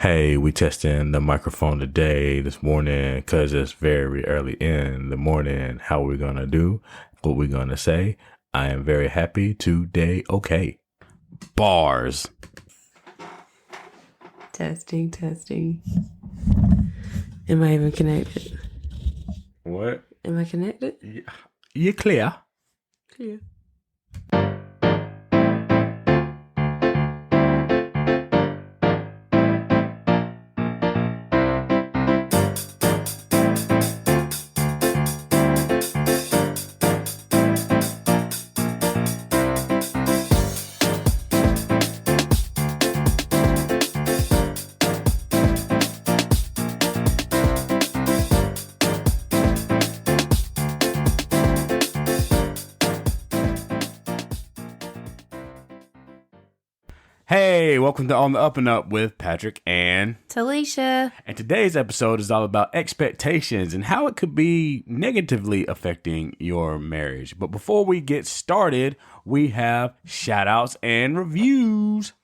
Hey, we testing the microphone today, this morning, because it's very early in the morning. How we gonna do? What we gonna say? I am very happy today. Okay. Bars. Testing. Am I even connected? What? Am I connected? You clear? Clear. Hey, welcome to On the Up and Up with Patrick and Talisha. And today's episode is all about expectations and how it could be negatively affecting your marriage. But before we get started, we have shout outs and reviews.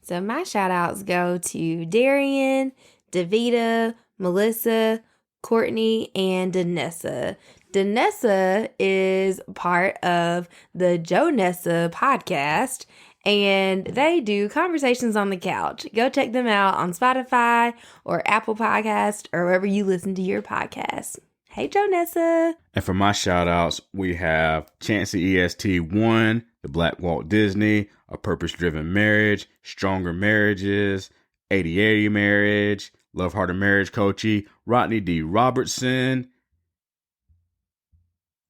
So my shout outs go to Darian, Davita, Melissa, Courtney, and Danessa. Danessa is part of the Jonessa podcast, and they do Conversations on the Couch. Go check them out on Spotify or Apple Podcast or wherever you listen to your podcasts. Hey, Jonessa. And for my shout outs, we have Chancey EST1, The Black Walt Disney, A Purpose Driven Marriage, Stronger Marriages, 80/80 Marriage, Love Heart of Marriage Coachy, Rodney D. Robertson,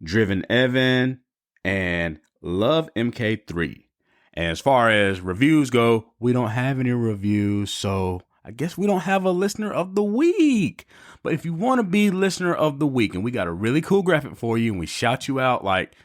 Driven Evan, and Love MK3. And as far as reviews go, we don't have any reviews, so I guess we don't have a listener of the week. But if you want to be listener of the week, and we got a really cool graphic for you, and we shout you out like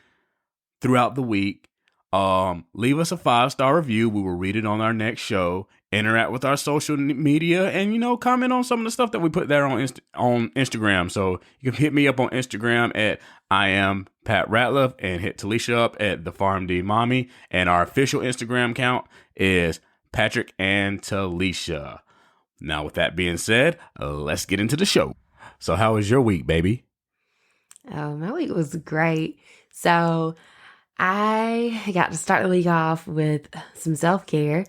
throughout the week, leave us a 5-star review. We will read it on our next show. Interact with our social media, and comment on some of the stuff that we put there on Instagram. So you can hit me up on Instagram at I am Pat Ratliff and hit Talisha up at the Farm D Mommy. And our official Instagram account is Patrick and Talisha. Now, with that being said, let's get into the show. So, how was your week, baby? Oh, my week was great. So I got to start the week off with some self-care.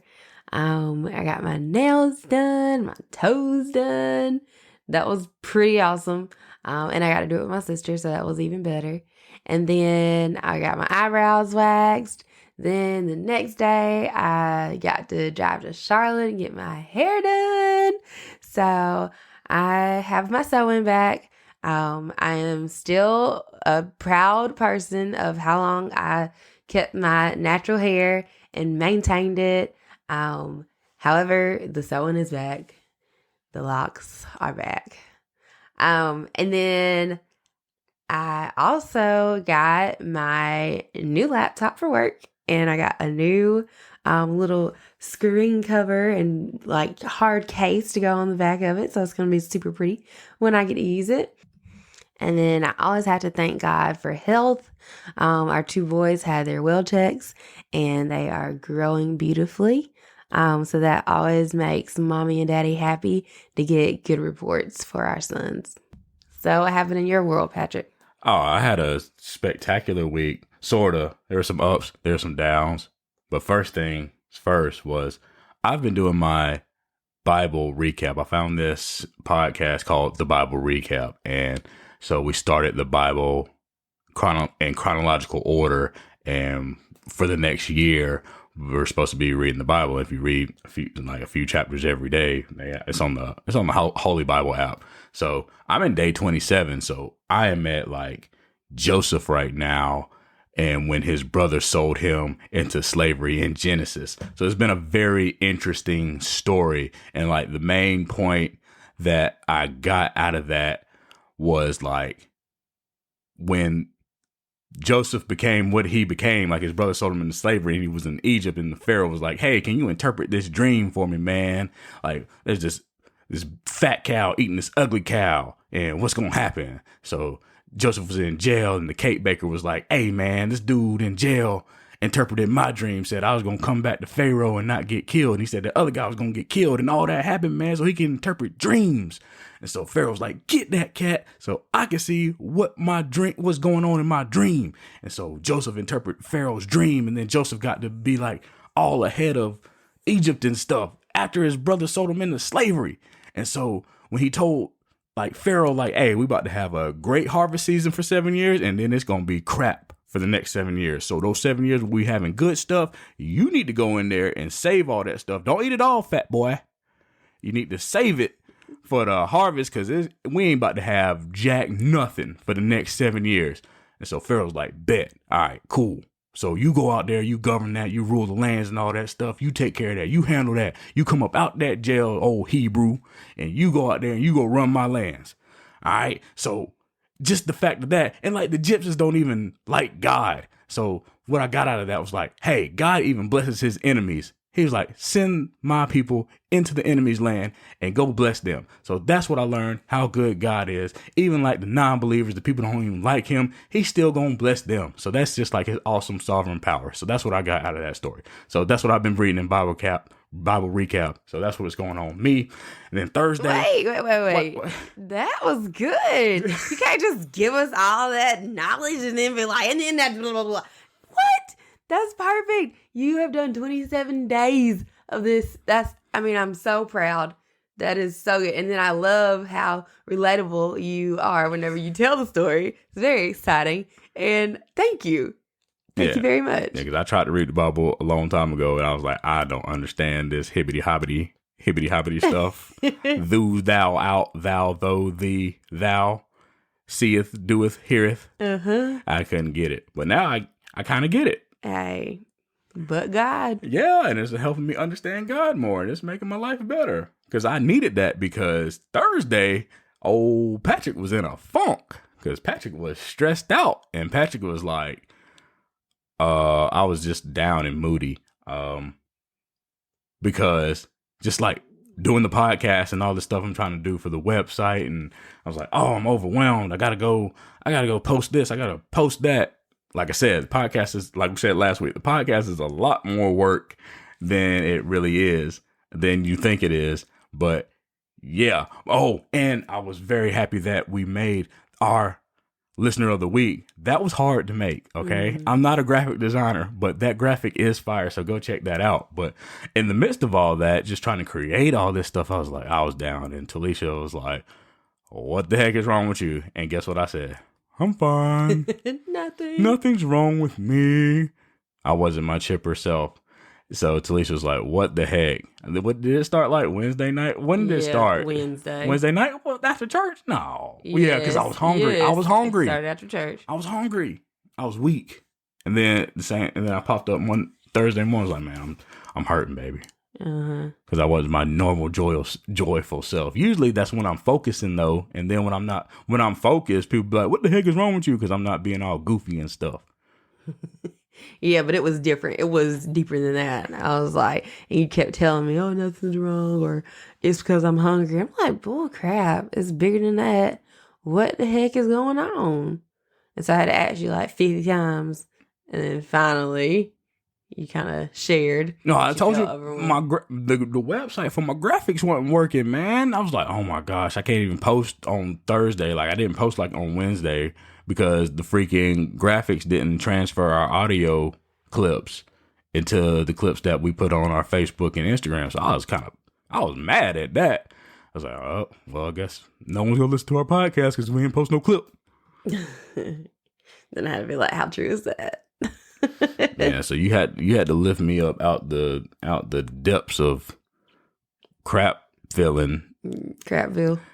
I got my nails done, my toes done. That was pretty awesome. And I got to do it with my sister, so that was even better. And then I got my eyebrows waxed. Then the next day, I got to drive to Charlotte and get my hair done. So I have my sewing back. I am still a proud person of how long I kept my natural hair and maintained it. However, the sewing is back. The locks are back. And then I also got my new laptop for work, and I got a new little screen cover and like hard case to go on the back of it. So it's going to be super pretty when I get to use it. And then I always have to thank God for health. Our 2 boys had their well checks, and they are growing beautifully. So that always makes mommy and daddy happy to get good reports for our sons. So what happened in your world, Patrick? Oh, I had a spectacular week. Sorta. There were some ups, there were some downs. But first thing first was I've been doing my Bible recap. I found this podcast called The Bible Recap. And so we started the Bible in chronological order. And for the next year, we're supposed to be reading the Bible. If you read a few chapters every day, it's on the Holy Bible app. So I'm in day 27. So I am at like Joseph right now, and when his brother sold him into slavery in Genesis. So it's been a very interesting story. And like the main point that I got out of that was like when Joseph became what he became, like his brother sold him into slavery and he was in Egypt, and the Pharaoh was like, hey, can you interpret this dream for me, man? Like there's this fat cow eating this ugly cow, and what's going to happen? So Joseph was in jail, and the cake baker was like, hey, man, this dude in jail, interpreted my dream, said I was going to come back to Pharaoh and not get killed. And he said the other guy was going to get killed, and all that happened, man, so he can interpret dreams. And so Pharaoh's like, get that cat so I can see what's going on in my dream. And so Joseph interpreted Pharaoh's dream, and then Joseph got to be like all ahead of Egypt and stuff after his brother sold him into slavery. And so when he told like Pharaoh, like, hey, we about to have a great harvest season for 7 years, and then it's going to be crap for the next 7 years. So those 7 years we having good stuff, you need to go in there and save all that stuff. Don't eat it all, fat boy. You need to save it for the harvest, because we ain't about to have jack nothing for the next 7 years. And so Pharaoh's like, bet. All right, cool. So you go out there, you govern that, you rule the lands and all that stuff. You take care of that. You handle that. You come up out that jail, old Hebrew, and you go out there and you go run my lands. All right. So just the fact of that, and like the gypsies don't even like God. So what I got out of that was like, hey, God even blesses his enemies. He was like, send my people into the enemy's land and go bless them. So that's what I learned, how good God is. Even like the non-believers, the people who don't even like him, he's still going to bless them. So that's just like his awesome sovereign power. So that's what I got out of that story. So that's what I've been reading in Bible recap. So that's what's going on with me. And then Thursday. Wait. What? That was good. You can't just give us all that knowledge and then be like, and then that blah, blah, blah. What? That's perfect. You have done 27 days of this. I'm so proud. That is so good. And then I love how relatable you are whenever you tell the story. It's very exciting. And thank you. Thank you very much. Yeah, because I tried to read the Bible a long time ago, and I was like, I don't understand this hibbity-hobbity stuff. Thou, thou, out, thou, though, thee, thou, seeth, doeth, heareth. I couldn't get it. But now I kind of get it. Hey, but God. Yeah, and it's helping me understand God more, and it's making my life better. Because I needed that, because Thursday, old Patrick was in a funk. Because Patrick was stressed out, and Patrick was like, I was just down and moody. Because just like doing the podcast and all the stuff I'm trying to do for the website, and I was like, oh, I'm overwhelmed. I gotta go post this. I gotta post that. Like I said, the podcast is, like we said last week, the podcast is a lot more work than it really is, than you think it is. But yeah. Oh, and I was very happy that we made our listener of the week. That was hard to make. Okay. I'm not a graphic designer, but that graphic is fire. So go check that out. But in the midst of all that, just trying to create all this stuff, I was down, and Talisha was like, what the heck is wrong with you? And guess what I said? I'm fine. Nothing's wrong with me. I wasn't my chipper self. So Talisha was like, what the heck? What did it start like Wednesday night? When did it start? Wednesday night? Well, after church? No. Yeah, because I was hungry. I was hungry. It started after church. I was hungry. I was weak. And then I popped up one Thursday morning. I was like, man, I'm hurting, baby. Because I wasn't my normal joyful self. Usually that's when I'm focusing though, and then when I'm focused, people be like, what the heck is wrong with you? Because I'm not being all goofy and stuff. Yeah, but it was different. It was deeper than that. And I was like, and you kept telling me, oh, nothing's wrong, or it's because I'm hungry. I'm like, bull crap, it's bigger than that. What the heck is going on? And so I had to ask you like 50 times, and then finally you kind of shared. No, I told you the website for my graphics wasn't working, man. I was like, oh my gosh, I can't even post on Thursday. Like I didn't post like on Wednesday because the freaking graphics didn't transfer our audio clips into the clips that we put on our Facebook and Instagram. So I was mad at that. I was like, oh, well, I guess no one's gonna listen to our podcast because we didn't post no clip. Then I had to be like, how true is that? Yeah, so you had to lift me up out the depths of Crapville.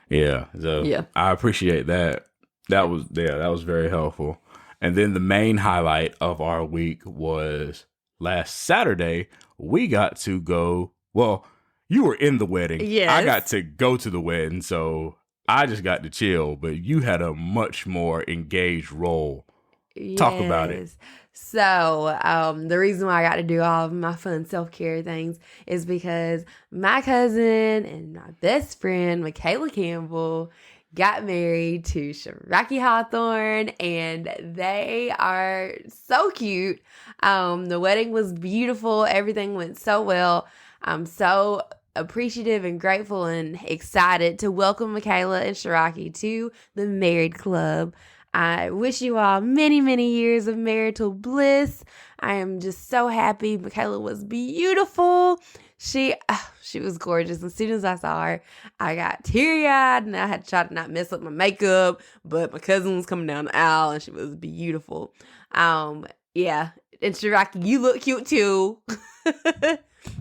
Yeah. So yeah. I appreciate that. That was very helpful. And then the main highlight of our week was last Saturday, we got to go, well, you were in the wedding. Yes. I got to go to the wedding, so I just got to chill, but you had a much more engaged role. Yes. Talk about it. So the reason why I got to do all of my fun self-care things is because my cousin and my best friend, Michaela Campbell, got married to Shiraki Hawthorne, and they are so cute. The wedding was beautiful. Everything went so well. I'm so appreciative and grateful and excited to welcome Michaela and Shiraki to the married club. I wish you all many, many years of marital bliss. I am just so happy. Michaela was beautiful. She was gorgeous. As soon as I saw her, I got teary-eyed, and I had to try to not mess up my makeup, but my cousin was coming down the aisle, and she was beautiful. Yeah, and Shiraki, you look cute too.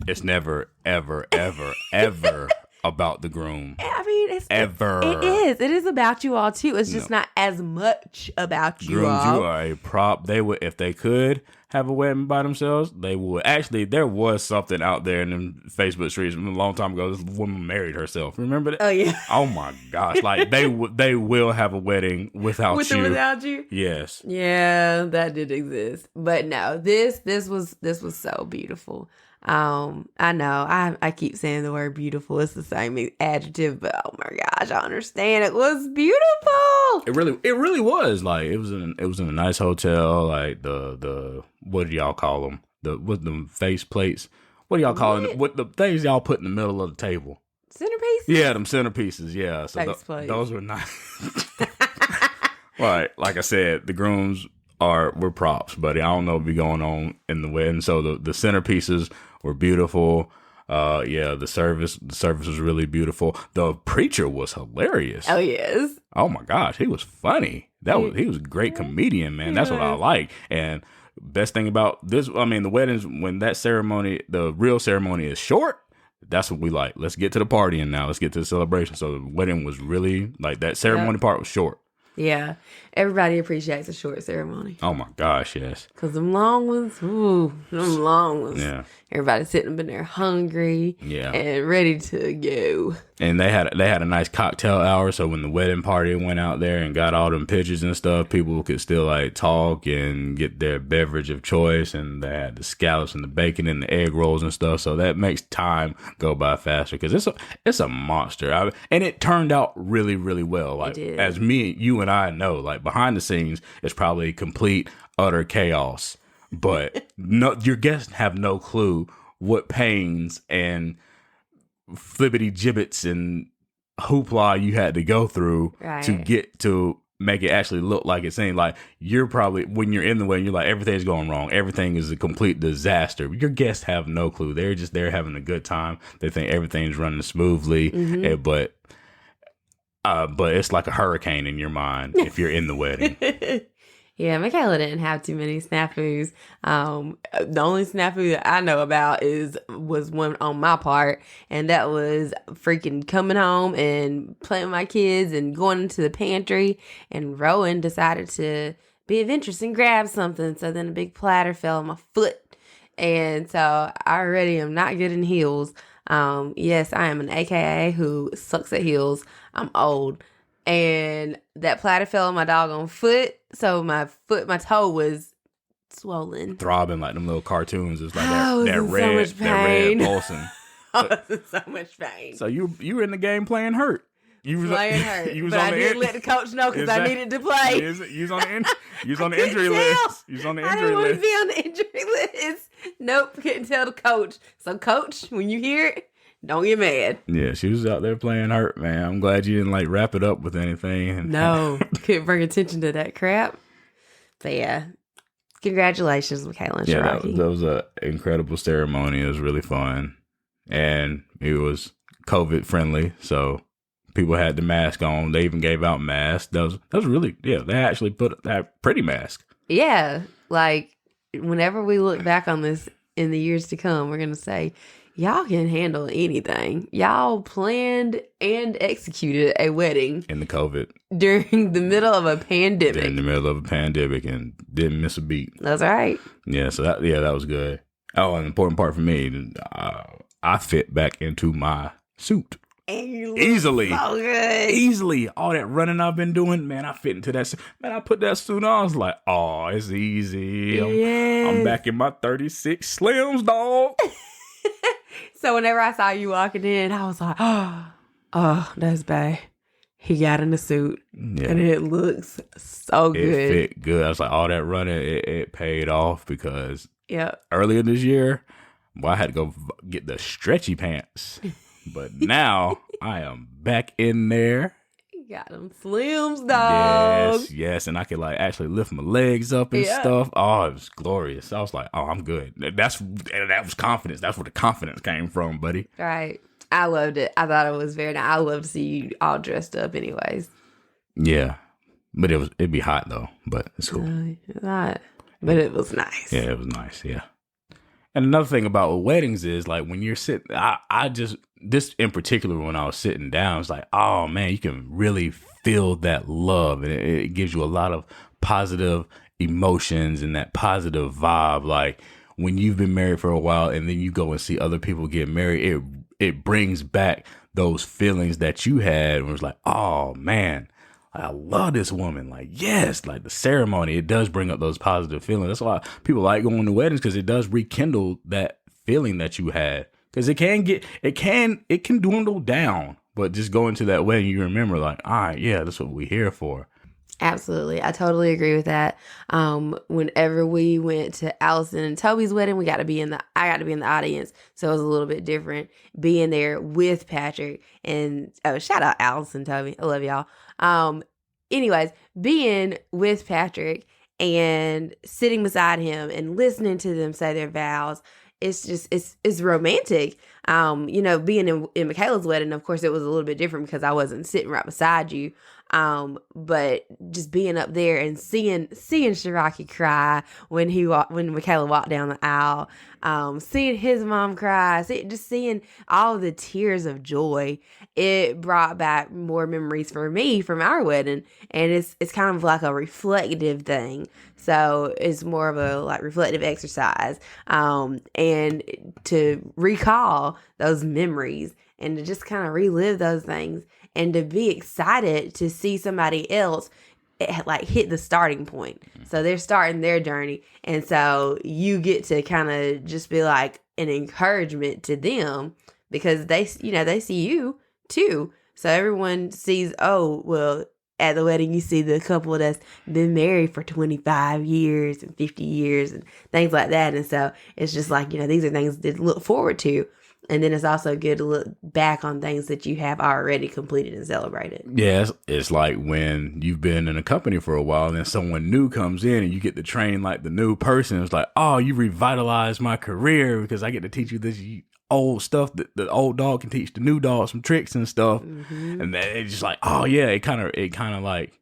It's never, ever, ever, ever about the groom. I mean, ever. It is. It is about you all too. It's just not as much about you Grooms, all. you are a prop. They would, if they could have a wedding by themselves, they would. Actually, there was something out there in them Facebook streets a long time ago. This woman married herself. Remember that? Oh yeah. Oh my gosh! Like they will have a wedding without With you. or without you? Yes. Yeah, that did exist. But no, this was so beautiful. I know I keep saying the word beautiful. It's the same adjective, but oh my gosh, I understand. It was beautiful. It really was. Like it was in a nice hotel. Like the what do y'all call them? With the face plates. What do y'all call them? What the things y'all put in the middle of the table? Centerpieces? Yeah, them centerpieces. Yeah, so those were nice. Right, like I said, the grooms were props, buddy. I don't know what be going on in the wedding. So the centerpieces were beautiful. The service was really beautiful. The preacher was hilarious. Oh yes. Oh my gosh, he was funny. He was a great comedian, man. That's what I like. And best thing about this, I mean, the weddings, when that ceremony, the real ceremony is short, that's what we like. Let's get to the partying now. Let's get to the celebration. So the wedding was really like that ceremony part was short. Yeah, everybody appreciates a short ceremony. Oh my gosh, yes. Because them long ones, Yeah. Everybody's sitting up in there hungry, and ready to go. And they had a nice cocktail hour, so when the wedding party went out there and got all them pictures and stuff, people could still like talk and get their beverage of choice, and they had the scallops and the bacon and the egg rolls and stuff, so that makes time go by faster because it's a monster. And it turned out really, really well. Like as you and I know, like behind the scenes, it's probably complete, utter chaos. But no, your guests have no clue what pains and flippity gibbets and hoopla you had to go through to get to make it actually look like it seemed. Like you're probably, when you're in the wedding, you're like, everything's going wrong. Everything is a complete disaster. Your guests have no clue. They're just there having a good time. They think everything's running smoothly, but it's like a hurricane in your mind if you're in the wedding. Yeah, Michaela didn't have too many snafus. The only snafu that I know about was one on my part, and that was freaking coming home and playing with my kids and going into the pantry, and Rowan decided to be adventurous and grab something, so then a big platter fell on my foot, and so I already am not good in heels. Yes, I am an AKA who sucks at heels. I'm old. And that platter fell on my doggone foot, so my toe was swollen, throbbing like them little cartoons. It's like that red pulsing. I was in so much pain. So you were in the game playing hurt. You was playing hurt, you was but on I didn't let the coach know because I needed to play. You was on the injury list. You was on the I injury didn't want list. to be on the injury list. Nope, couldn't tell the coach. So coach, when you hear it, don't get mad. Yeah, she was out there playing hurt, man. I'm glad you didn't like wrap it up with anything. No, couldn't bring attention to that crap. But yeah, congratulations, Michaela and Shiraki. That was an incredible ceremony. It was really fun, and it was COVID friendly, so people had the mask on. They even gave out masks. That was really They actually put that pretty mask. Yeah, like whenever we look back on this in the years to come, we're gonna say, y'all can handle anything. Y'all planned and executed a wedding in the COVID during the middle of a pandemic. In the middle of a pandemic and didn't miss a beat. That's right. Yeah, so that was good. Oh, an important part for me, I fit back into my suit. Easily. So good. Easily. All that running I've been doing, man, I fit into that suit. Man, I put that suit on. I was like, oh, it's easy. I'm back in my 36 Slims, dog. So whenever I saw you walking in, I was like, oh, that's bae. he got in a suit, Yeah. and it looks so It good. fit good. I was like, all that running, it paid off because Yep. earlier this year, well, I had to go get the stretchy pants. But now I am back in there. He got them slims, dog. Yes. And I could like actually lift my legs up and stuff. Oh, it was glorious. I was like, oh, I'm good. That was confidence. That's where the confidence came from, buddy. Right. I loved it. I thought it was very nice. I love to see you all dressed up anyways. Yeah. But it'd be hot though, but it's cool. It's hot, but it was nice. Yeah, it was nice. Yeah. And another thing about weddings is like when you're sitting, I just, this in particular, when I was sitting down, it's like, oh man, you can really feel that love. And it gives you a lot of positive emotions and that positive vibe. Like when you've been married for a while and then you go and see other people get married, it brings back those feelings that you had. And it was like, oh man, I love this woman. Like, yes, like the ceremony, it does bring up those positive feelings. That's why people like going to weddings, because it does rekindle that feeling that you had. Because it can dwindle down, but just going to that wedding, you remember like, all right, yeah, that's what we're here for. Absolutely. I totally agree with that. Whenever we went to Allison and Toby's wedding, I got to be in the audience. So it was a little bit different being there with Patrick. And shout out Allison, Toby. I love y'all. Anyways, being with Patrick and sitting beside him and listening to them say their vows, it's romantic. Being in Michaela's wedding, of course, it was a little bit different because I wasn't sitting right beside you. But just being up there and seeing Shiraki cry when Michaela walked down the aisle, seeing his mom cry, just seeing all the tears of joy, it brought back more memories for me from our wedding. And it's kind of like a reflective thing. So it's more of a like reflective exercise, and to recall those memories and to just kind of relive those things and to be excited to see somebody else like hit the starting point. So they're starting their journey. And so you get to kind of just be like an encouragement to them because they see you too. So everyone sees, oh, well, at the wedding, you see the couple that's been married for 25 years and 50 years and things like that. And so it's just like, these are things to look forward to. And then it's also good to look back on things that you have already completed and celebrated. Yeah, it's like when you've been in a company for a while and then someone new comes in and you get to train like the new person. It's like, oh, you revitalized my career because I get to teach you this old stuff that the old dog can teach the new dog some tricks and stuff. Mm-hmm. And then it's just like, oh yeah, it kind of like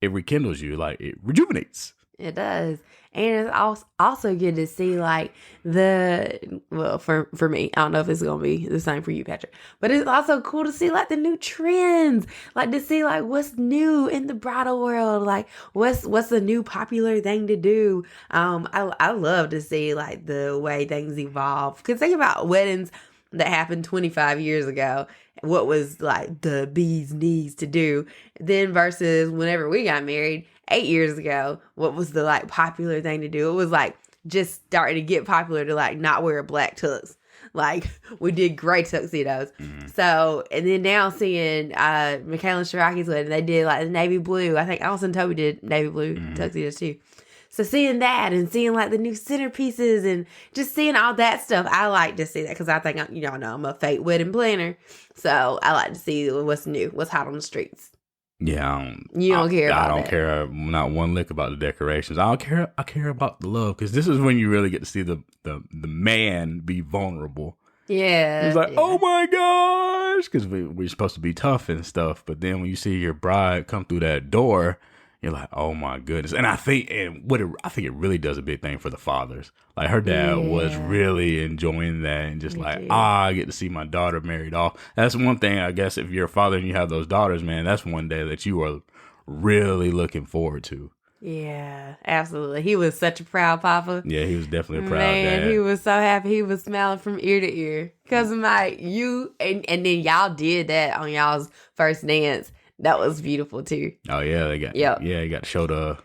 it rekindles you, like it rejuvenates. It does. And it's also good to see like for me, I don't know if it's going to be the same for you, Patrick, but it's also cool to see like the new trends, like to see like what's new in the bridal world, like what's a new popular thing to do. I love to see like the way things evolve, because think about weddings that happened 25 years ago, what was like the bee's knees to do, then versus whenever we got married 8 years ago, what was the like popular thing to do? It was like just starting to get popular to like not wear black tux. Like we did gray tuxedos. Mm-hmm. So, and then now seeing Michaela and Shiraki's wedding, they did like the navy blue. I think Allison and Toby did navy blue tuxedos too. So seeing that and seeing like the new centerpieces and just seeing all that stuff, I like to see that because I think, I'm a fake wedding planner. So I like to see what's new, what's hot on the streets. Yeah, you don't care about that. I don't care not one lick about the decorations. I care about the love, because this is when you really get to see the man be vulnerable. Yeah. It's like, oh my gosh, because we're supposed to be tough and stuff, but then when you see your bride come through that door, you're like, oh my goodness. And I think it really does a big thing for the fathers. Like her dad was really enjoying that and just I get to see my daughter married off. That's one thing, I guess, if you're a father and you have those daughters, man, that's one day that you are really looking forward to. Yeah, absolutely. He was such a proud papa. Yeah, he was definitely a proud dad. He was so happy. He was smiling from ear to ear. Because I'm like, you, and then y'all did that on y'all's first dance. That was beautiful too. Oh yeah, you got to show the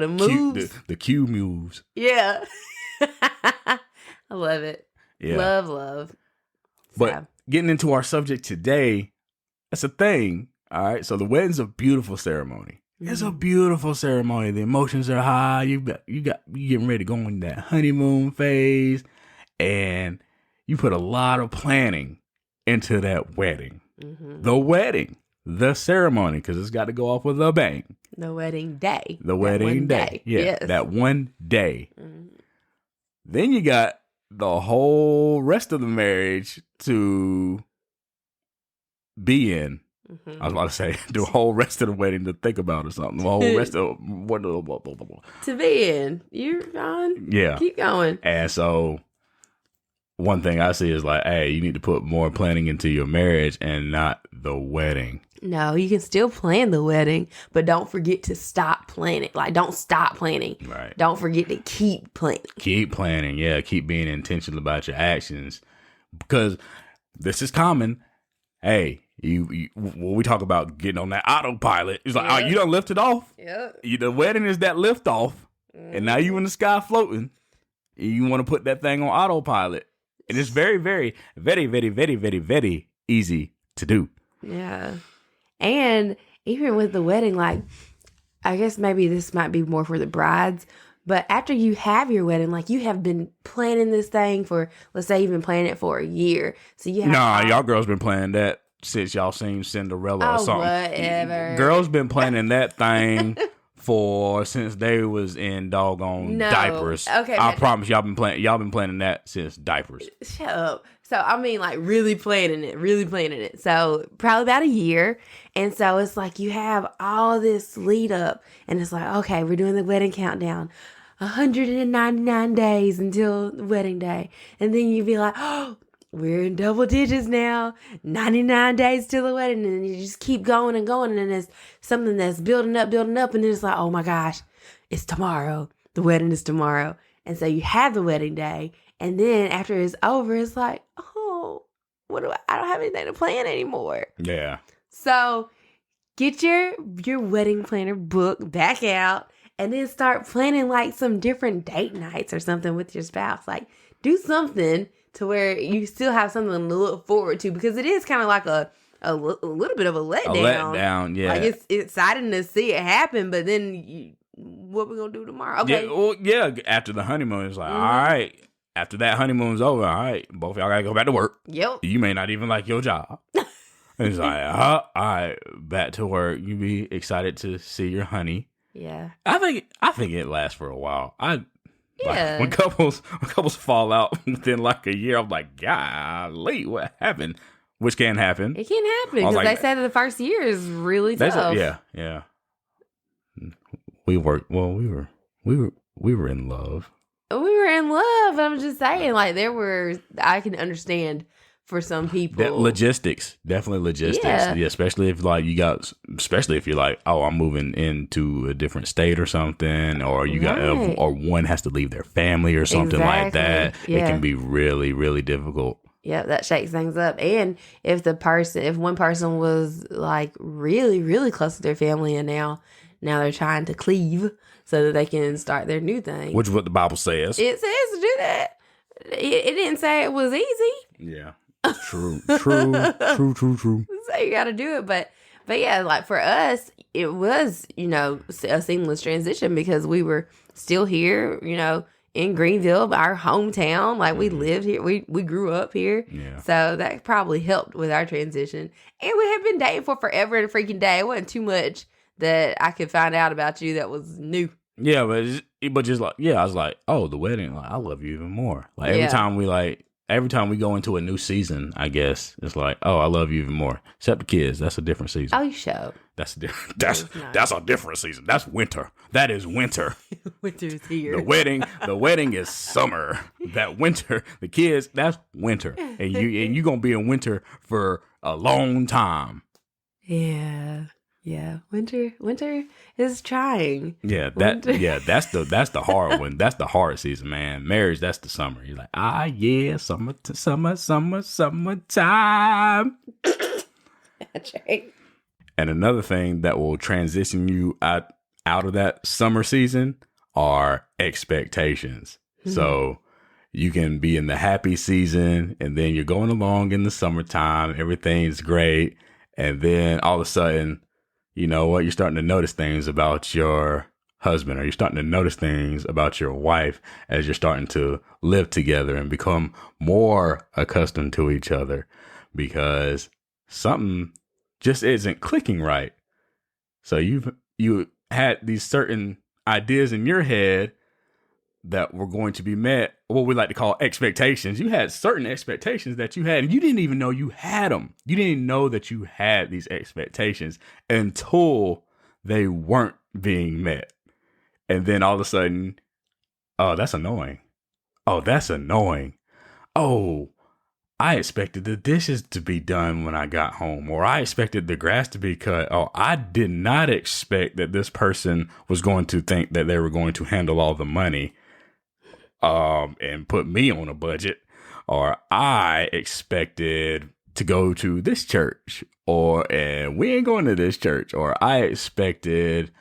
moves, the cue moves. Yeah, I love it. Yeah, love. But getting into our subject today, that's a thing. All right. So the wedding's a beautiful ceremony. It's a beautiful ceremony. The emotions are high. You getting ready to go in that honeymoon phase, and you put a lot of planning into that wedding. The wedding, the ceremony, because it's got to go off with a bang. The wedding day. The wedding day. Yeah, yes. That one day. Then you got the whole rest of the marriage to be in. I was about to say the whole rest of the wedding to think about or something. The whole rest of what to be in. You're fine. Yeah. Keep going. And so one thing I see is like, hey, you need to put more planning into your marriage and not the wedding. No, you can still plan the wedding, but don't forget to stop planning. Like, don't stop planning. Right. Don't forget to keep planning. Keep planning. Yeah. Keep being intentional about your actions, because this is common. Hey, you when we talk about getting on that autopilot, it's like, oh, you done lifted off. Yeah. The wedding is that lift off, and now you in the sky floating. And you want to put that thing on autopilot, and it's very, very, very, very, very, very, very easy to do. Yeah. And even with the wedding, like, I guess maybe this might be more for the brides, but after you have your wedding, like, you have been planning this thing for, let's say you've been planning it for a year. So you have y'all girls been planning that since y'all seen Cinderella or something. Whatever. Girls been planning that thing since they was in doggone diapers. Okay. I promise y'all been planning that since diapers. Shut up. So, I mean, like, really planning it. So, probably about a year. And so, it's like you have all this lead up. And it's like, okay, we're doing the wedding countdown. 199 days until the wedding day. And then you'd be like, oh, we're in double digits now. 99 days till the wedding. And you just keep going and going. And it's something that's building up. And then it's like, oh, my gosh, it's tomorrow. The wedding is tomorrow. And so, you have the wedding day. And then after it's over, it's like, oh, I don't have anything to plan anymore. Yeah. So get your wedding planner book back out and then start planning like some different date nights or something with your spouse. Like, do something to where you still have something to look forward to, because it is kind of like a little bit of a letdown. A letdown, yeah. Like, it's exciting to see it happen, but then what we gonna do tomorrow? Okay. Yeah, after the honeymoon, it's like, all right. After that honeymoon's over, all right, both of y'all gotta go back to work. Yep. You may not even like your job. And it's like, all right, back to work. You be excited to see your honey. Yeah. I think it lasts for a while. Yeah. Like, when couples fall out within like a year, I'm like, golly, what happened? Which can happen. It can happen, because they say that the first year is really tough. Yeah. We were in love. We were in love. I'm just saying, like, I can understand for some people. Logistics, definitely logistics. Yeah, especially if you're like, oh, I'm moving into a different state or something, or or one has to leave their family or something like that. Yeah. It can be really, really difficult. Yeah, that shakes things up. And if one person was like really, really close to their family, and now they're trying to cleave so that they can start their new thing. Which is what the Bible says. It says to do that. It didn't say it was easy. Yeah. True. True. So you got to do it. But yeah, like for us, it was, a seamless transition, because we were still here, in Greenville, our hometown. Like, we lived here. We grew up here. Yeah. So that probably helped with our transition. And we had been dating for forever and a freaking day. It wasn't too much that I could find out about you that was new. Yeah, but just like, I was like, oh, the wedding, like, I love you even more. Like, every time we go into a new season, I guess it's like, oh, I love you even more. Except the kids, that's a different season. Oh, you show. That's a different season. That's winter. That is winter. Winter's here. The wedding is summer. That winter, the kids, that's winter, and you gonna be in winter for a long time. Yeah. Winter is trying. Yeah, that's the hard one. That's the hard season, man. Marriage, that's the summer. You're like, summertime. That's right. And another thing that will transition you out of that summer season are expectations. Mm-hmm. So you can be in the happy season, and then you're going along in the summertime. Everything's great. And then all of a sudden, you know what, you're starting to notice things about your husband, or you're starting to notice things about your wife as you're starting to live together and become more accustomed to each other, because something just isn't clicking right. So you had these certain ideas in your head that were going to be met, what we like to call expectations. You had certain expectations that you had, and you didn't even know you had them. You didn't even know that you had these expectations until they weren't being met. And then all of a sudden, oh, that's annoying. Oh, that's annoying. Oh, I expected the dishes to be done when I got home, or I expected the grass to be cut. Oh, I did not expect that this person was going to think that they were going to handle all the money and put me on a budget. Or I expected to go to this church, and we ain't going to this church. Or I expected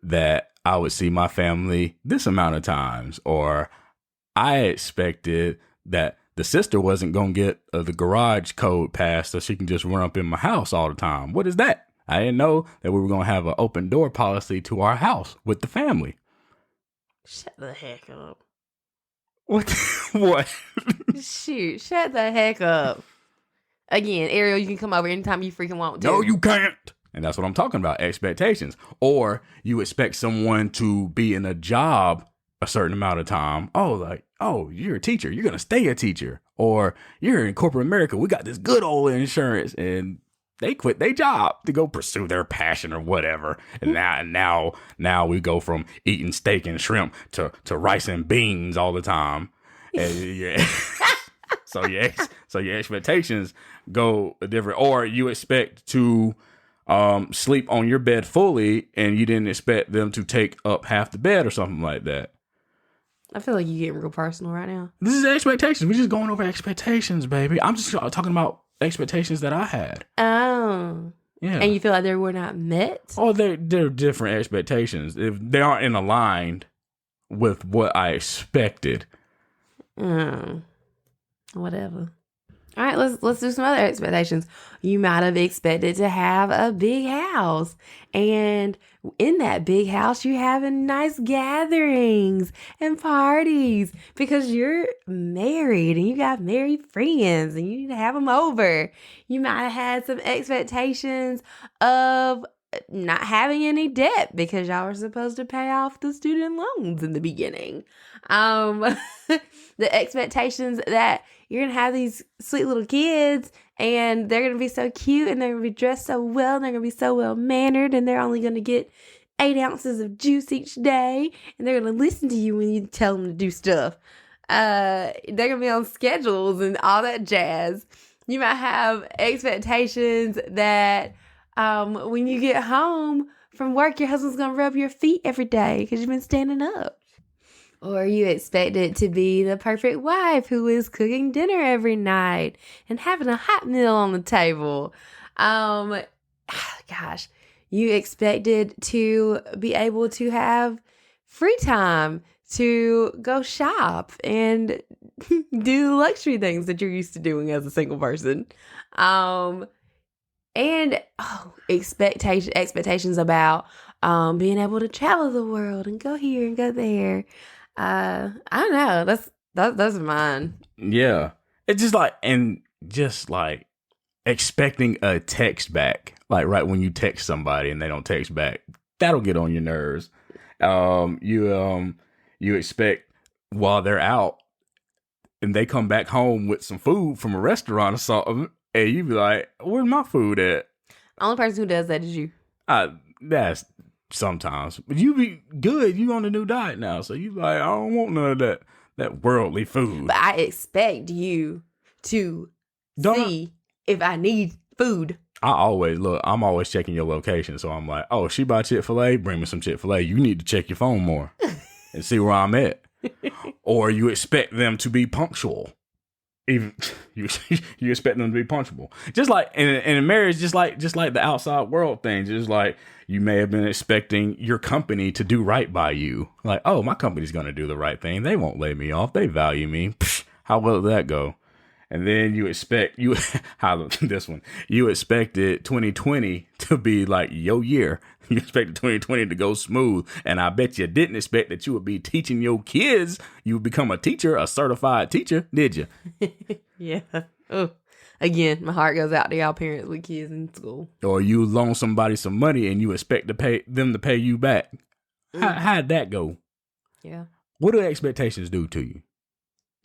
that I would see my family this amount of times. Or I expected that the sister wasn't going to get the garage code passed so she can just run up in my house all the time. What is that? I didn't know that we were going to have an open door policy to our house with the family. Shut the heck up. What? What? Shoot, shut the heck up. Again, Ariel, you can come over anytime you freaking want to. No, you can't. And that's what I'm talking about, expectations. Or you expect someone to be in a job a certain amount of time. Oh, you're a teacher. You're going to stay a teacher. Or you're in corporate America. We got this good old insurance, and they quit their job to go pursue their passion or whatever. And now we go from eating steak and shrimp to rice and beans all the time. And so your expectations go different. Or you expect to sleep on your bed fully, and you didn't expect them to take up half the bed or something like that. I feel like you're getting real personal right now. This is expectations. We're just going over expectations, baby. I'm just talking about expectations that I had. Oh. Yeah. And you feel like they were not met? Oh, they're different expectations. If they aren't in aligned with what I expected. Whatever. All right, let's do some other expectations. You might have expected to have a big house, and in that big house, you're having nice gatherings and parties because you're married and you got married friends and you need to have them over. You might have had some expectations of not having any debt because y'all were supposed to pay off the student loans in the beginning. The expectations that you're going to have these sweet little kids and they're going to be so cute and they're going to be dressed so well and they're going to be so well mannered and they're only going to get 8 ounces of juice each day and they're going to listen to you when you tell them to do stuff. They're going to be on schedules and all that jazz. You might have expectations that when you get home from work, your husband's going to rub your feet every day because you've been standing up. Or you expect it to be the perfect wife who is cooking dinner every night and having a hot meal on the table. Gosh, you expected to be able to have free time to go shop and do luxury things that you're used to doing as a single person. Expectations about being able to travel the world and go here and go there. I don't know. Those are mine. Yeah. It's just like expecting a text back. Like right when you text somebody and they don't text back, that'll get on your nerves. You expect while they're out and they come back home with some food from a restaurant or something, and you be like, "Where's my food at?" The only person who does that is you. That's sometimes, but you be good. You on a new diet now, so you like, I don't want none of that worldly food. But I expect you to see if I need food. I'm always checking your location, so I'm like, oh, she buy Chick-fil-A, bring me some Chick-fil-A. You need to check your phone more and see where I'm at. Or you expect them to be punctual. Even you expect them to be punctual, just like in marriage, just like the outside world thing. Just like you may have been expecting your company to do right by you, like, oh, my company's gonna do the right thing. They won't lay me off. They value me. Psh, how well did that go? And then you expect how this one, you expected 2020 to be like your year. You expected 2020 to go smooth. And I bet you didn't expect that you would be teaching your kids. You would become a teacher, a certified teacher, did you? Yeah. Oh, again, my heart goes out to y'all parents with kids in school. Or you loan somebody some money and you expect them to pay you back. How'd that go? Yeah. What do expectations do to you?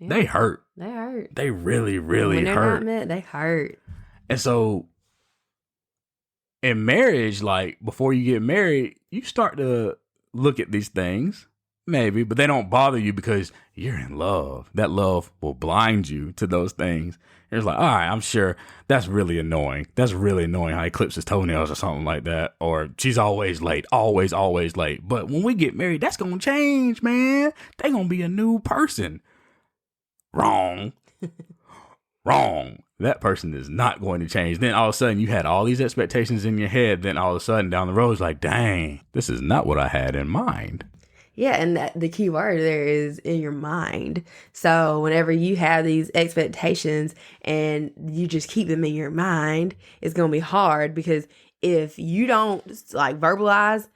Yeah. They hurt. They hurt. They really, really when they're hurt. Not met, they hurt. And so in marriage, like before you get married, you start to look at these things, maybe, but they don't bother you because you're in love. That love will blind you to those things. It's like, all right, I'm sure that's really annoying. That's really annoying how he clips his toenails or something like that. Or she's always late, always late. But when we get married, that's going to change, man. They're going to be a new person. Wrong. Wrong. That person is not going to change. Then all of a sudden you had all these expectations in your head. Then all of a sudden down the road, it's like, dang, this is not what I had in mind. Yeah, and the key word there is in your mind. So whenever you have these expectations and you just keep them in your mind, it's going to be hard because if you don't like verbalize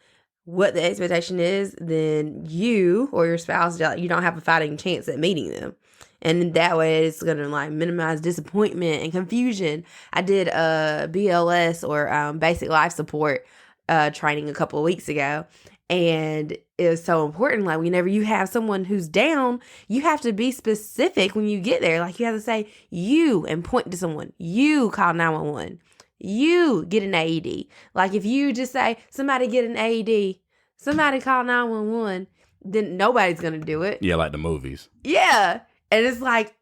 what the expectation is, then you or your spouse, you don't have a fighting chance at meeting them. And in that way, it's going to like minimize disappointment and confusion. I did a BLS or basic life support training a couple of weeks ago. And it was so important. Like whenever you have someone who's down, you have to be specific when you get there. Like you have to say you and point to someone. You call 911. You get an AED. Like if you just say somebody get an AED, somebody call 911, then nobody's going to do it. Yeah, like the movies. Yeah. And it's like,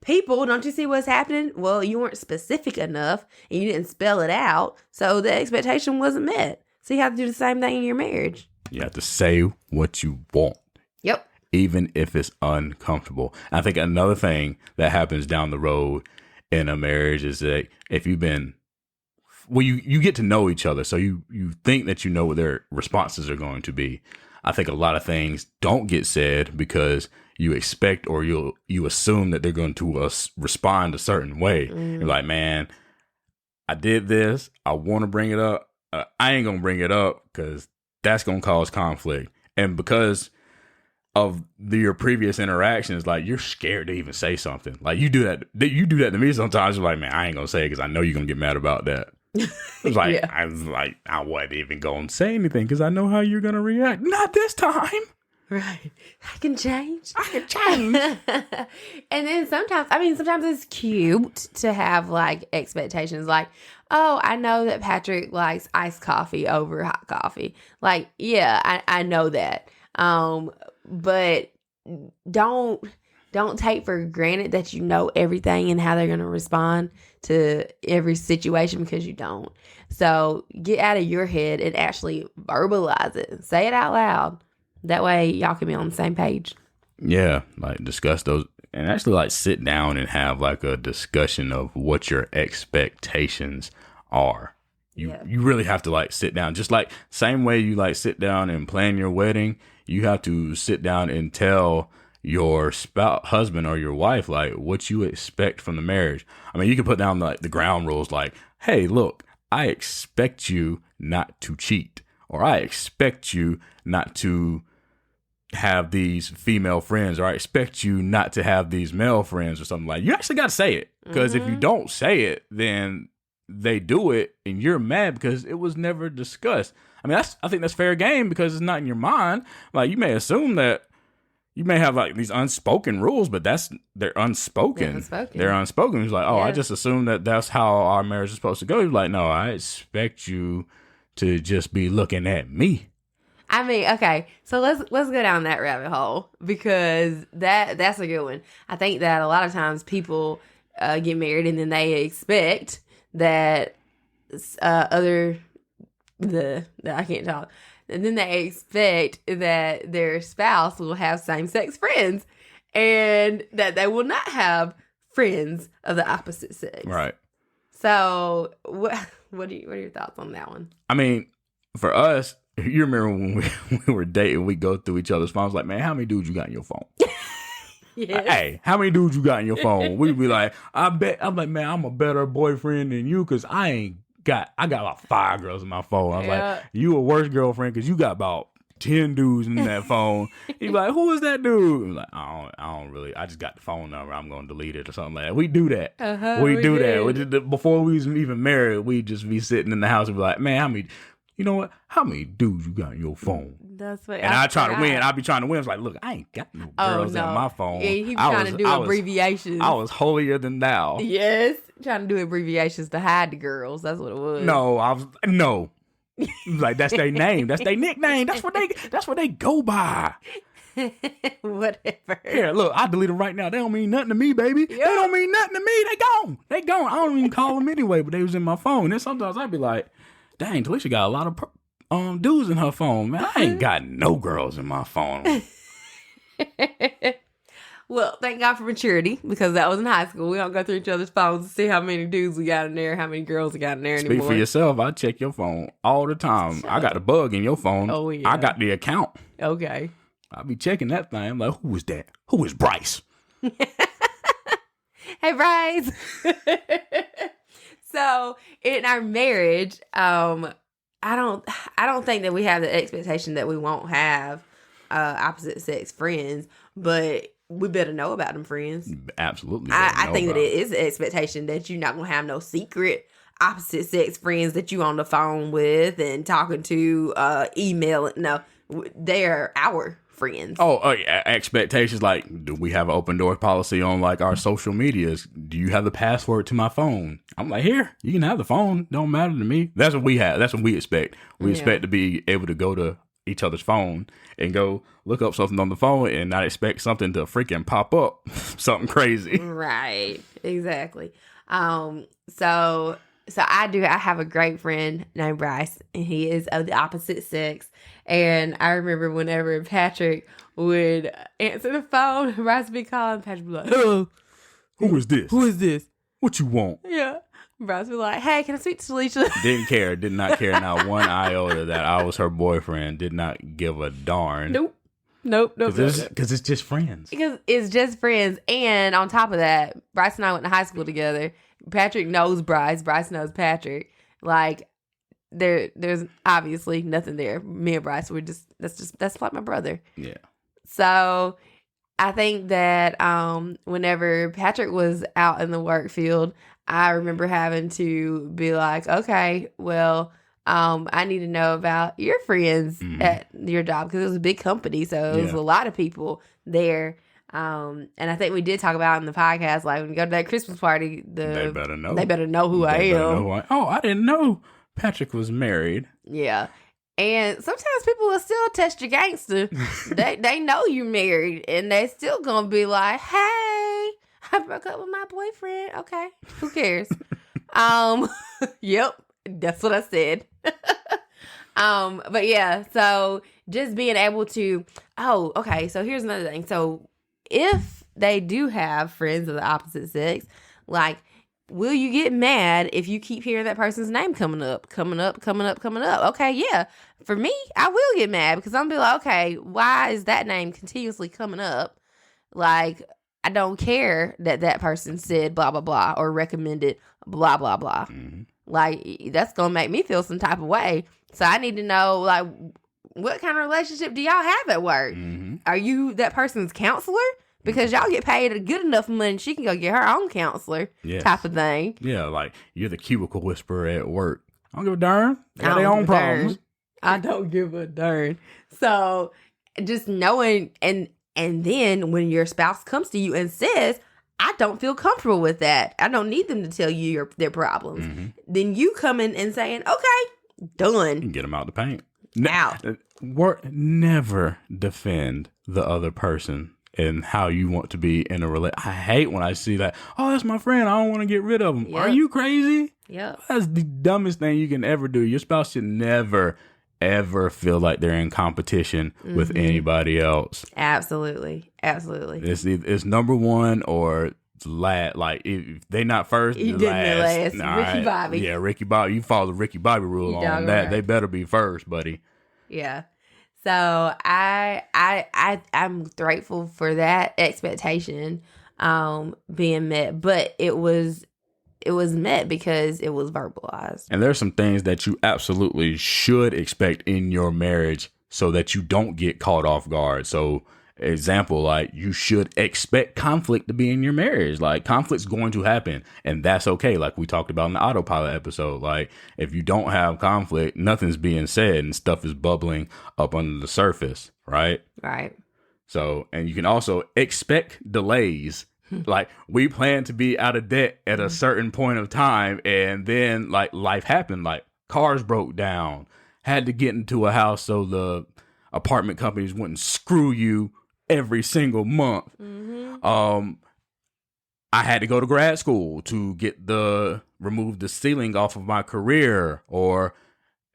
people, don't you see what's happening? Well, you weren't specific enough and you didn't spell it out. So the expectation wasn't met. So you have to do the same thing in your marriage. You have to say what you want. Yep. Even if it's uncomfortable. I think another thing that happens down the road in a marriage is that if you've been, well, you get to know each other. So you think that you know what their responses are going to be. I think a lot of things don't get said because you expect or you assume that they're going to respond a certain way. You're like, man, I did this. I want to bring it up. I ain't going to bring it up because that's going to cause conflict. And because of your previous interactions, like you're scared to even say something. Like you do that to me sometimes. You're like, man, I ain't going to say it because I know you're going to get mad about that. It's like, yeah. I wasn't even going to say anything because I know how you're going to react. Not this time. Right. I can change. And then sometimes it's cute to have like expectations like, oh, I know that Patrick likes iced coffee over hot coffee. Like, yeah, I know that. But don't take for granted that you know everything and how they're going to respond to every situation because you don't. So get out of your head and actually verbalize it. Say it out loud. That way y'all can be on the same page. Yeah, like discuss those and actually like sit down and have like a discussion of what your expectations are. You really have to like sit down. Just like same way you like sit down and plan your wedding, you have to sit down and tell your husband or your wife like what you expect from the marriage. I mean, you can put down like the ground rules like, hey, look, I expect you not to cheat, or I expect you not to have these female friends, or I expect you not to have these male friends or something. Like you actually got to say it, because if you don't say it, then they do it and you're mad because it was never discussed. I mean, I think that's fair game because it's not in your mind. Like you may assume that you may have like these unspoken rules, but they're unspoken. They're unspoken. It's like, oh, I just assumed that that's how our marriage is supposed to go. He's like, no, I expect you to just be looking at me. I mean, okay, so let's go down that rabbit hole because that's a good one. I think that a lot of times people get married and then they expect that I can't talk. And then they expect that their spouse will have same-sex friends and that they will not have friends of the opposite sex. Right. So what are your thoughts on that one? I mean, for us, you remember when we were dating, we go through each other's phones like, man, how many dudes you got in your phone? Yes. Hey, how many dudes you got in your phone? We'd be like, I'm like, man, I'm a better boyfriend than you because I got about 5 girls in my phone. I was like, you a worse girlfriend because you got about 10 dudes in that phone. He'd be like, who is that dude? I'm like, I don't really. I just got the phone number. I'm gonna delete it or something like that. We do that. We do that. Before we was even married, we'd just be sitting in the house and be like, man, how many dudes you got in your phone? That's what. And I try to win. I be trying to win. It's like, look, I ain't got no girls on my phone. Yeah, he was trying to do abbreviations. I was holier than thou. Yes, trying to do abbreviations to hide the girls. That's what it was. No. Like that's their name. That's their nickname. That's what they go by. Whatever. Here, look, I delete them right now. They don't mean nothing to me, baby. Yep. They don't mean nothing to me. They gone. I don't even call them anyway, but they was in my phone. And sometimes I'd be like, dang, Talisha got a lot of dudes in her phone. Man, I ain't got no girls in my phone. Well, thank God for maturity, because that was in high school. We don't go through each other's phones to see how many dudes we got in there, how many girls we got in there anymore. Speak for yourself. I check your phone all the time. I got a bug in your phone. Oh, yeah. I got the account. Okay. I be checking that thing. I'm like, who is that? Who is Bryce? Hey, Bryce. So in our marriage, I don't think that we have the expectation that we won't have opposite sex friends, but we better know about them friends. Absolutely. I think that it is an expectation that you're not gonna have no secret opposite sex friends that you on the phone with and talking to, email. No, they're our friends. Oh, yeah. Expectations like, do we have an open door policy on like our social medias? Do you have the password to my phone? I'm like, here, you can have the phone. Don't matter to me. That's what we have. That's what we expect. We expect to be able to go to each other's phone and go look up something on the phone and not expect something to freaking pop up. Something crazy. Right. Exactly. So I have a great friend named Bryce, and he is of the opposite sex. And I remember whenever Patrick would answer the phone, Bryce would be calling, Patrick would be like, hello. Who is this? Who is this? What you want? Yeah. Bryce would be like, hey, can I speak to Talisha? Didn't care. Did not care. Not one iota that I was her boyfriend. Did not give a darn. Nope. Because it's just friends. Because it's just friends. And on top of that, Bryce and I went to high school together. Patrick knows Bryce. Bryce knows Patrick. Like, there's obviously nothing there. Me and Bryce, that's like my brother. Yeah. So I think that whenever Patrick was out in the work field, I remember having to be like, okay, well, I need to know about your friends at your job, because it was a big company, so it was a lot of people there. And I think we did talk about in the podcast, like when we go to that Christmas party, they better know who I am. I didn't know Patrick was married. Yeah. And sometimes people will still test your gangster. they know you married, and they still gonna be like, hey, I broke up with my boyfriend. Okay, who cares? Yep, that's what I said. But yeah, so just being able to, okay, so here's another thing. So if they do have friends of the opposite sex, like, will you get mad if you keep hearing that person's name coming up? Okay, yeah. For me, I will get mad, because I'm gonna be like, okay, why is that name continuously coming up? Like, I don't care that person said blah, blah, blah, or recommended blah, blah, blah. Mm-hmm. Like, that's going to make me feel some type of way. So I need to know, like, what kind of relationship do y'all have at work? Mm-hmm. Are you that person's counselor? Because y'all get paid a good enough money, she can go get her own counselor, type of thing. Yeah, like, you're the cubicle whisperer at work. I don't give a darn. They got their own problems. I don't give a darn. So just knowing, and then when your spouse comes to you and says, I don't feel comfortable with that, I don't need them to tell you their problems. Mm-hmm. Then you come in and saying, okay, done. You can get them out the paint. Out. Never defend the other person and how you want to be in a relationship. I hate when I see that, oh, that's my friend, I don't want to get rid of him. Yep. Are you crazy? Yep. That's the dumbest thing you can ever do. Your spouse should never, ever feel like they're in competition with anybody else. Absolutely. It's number one or last. Like, if they not first, you last. Ricky Bobby. Yeah, Ricky Bobby. You follow the Ricky Bobby rule on that. Right. They better be first, buddy. Yeah. So I'm grateful for that expectation being met, but it was met because it was verbalized. And there's some things that you absolutely should expect in your marriage so that you don't get caught off guard. So, example, like you should expect conflict to be in your marriage. Like conflict's going to happen, and that's okay. Like we talked about in the autopilot episode, like if you don't have conflict, nothing's being said and stuff is bubbling up under the surface, right? Right. So, and you can also expect delays. Like we plan to be out of debt at a certain point of time, and then like life happened, like cars broke down, had to get into a house so the apartment companies wouldn't screw you every single month. I had to go to grad school to remove the ceiling off of my career, or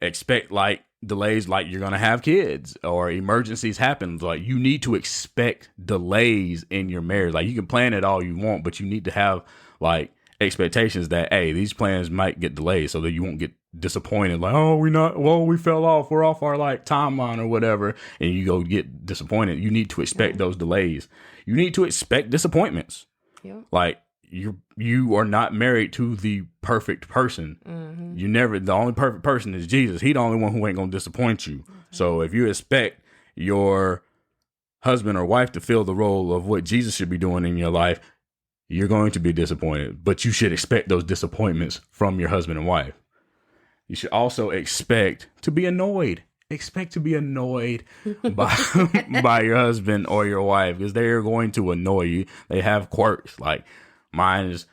expect like delays, like you're going to have kids or emergencies happen. Like you need to expect delays in your marriage. Like you can plan it all you want, but you need to have like expectations that, hey, these plans might get delayed so that you won't get disappointed. Like, oh, we fell off. We're off our like timeline or whatever. And you go get disappointed. You need to expect those delays. You need to expect disappointments. Yep. Like you are not married to the perfect person. The only perfect person is Jesus. He the only one who ain't gonna disappoint you. So if you expect your husband or wife to fill the role of what Jesus should be doing in your life, you're going to be disappointed. But you should expect those disappointments from your husband and wife. You should also expect to be annoyed. Expect to be annoyed by your husband or your wife, because they're going to annoy you. They have quirks. Like mine is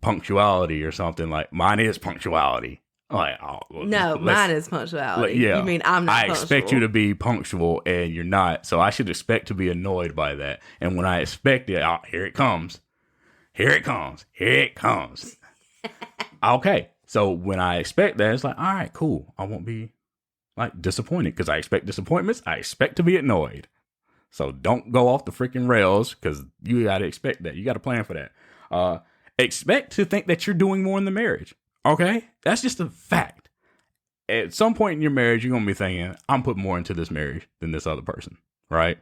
punctuality or something. Like mine is punctuality. Like mine is punctuality. Yeah, you mean I'm not? I expect you to be punctual and you're not. So I should expect to be annoyed by that. And when I expect it, here it comes. Here it comes. Here it comes. Okay. So when I expect that, it's like, all right, cool. I won't be like disappointed because I expect disappointments. I expect to be annoyed. So don't go off the freaking rails, because you got to expect that. You got to plan for that. Expect to think that you're doing more in the marriage. Okay? That's just a fact. At some point in your marriage, you're going to be thinking, I'm putting more into this marriage than this other person. Right?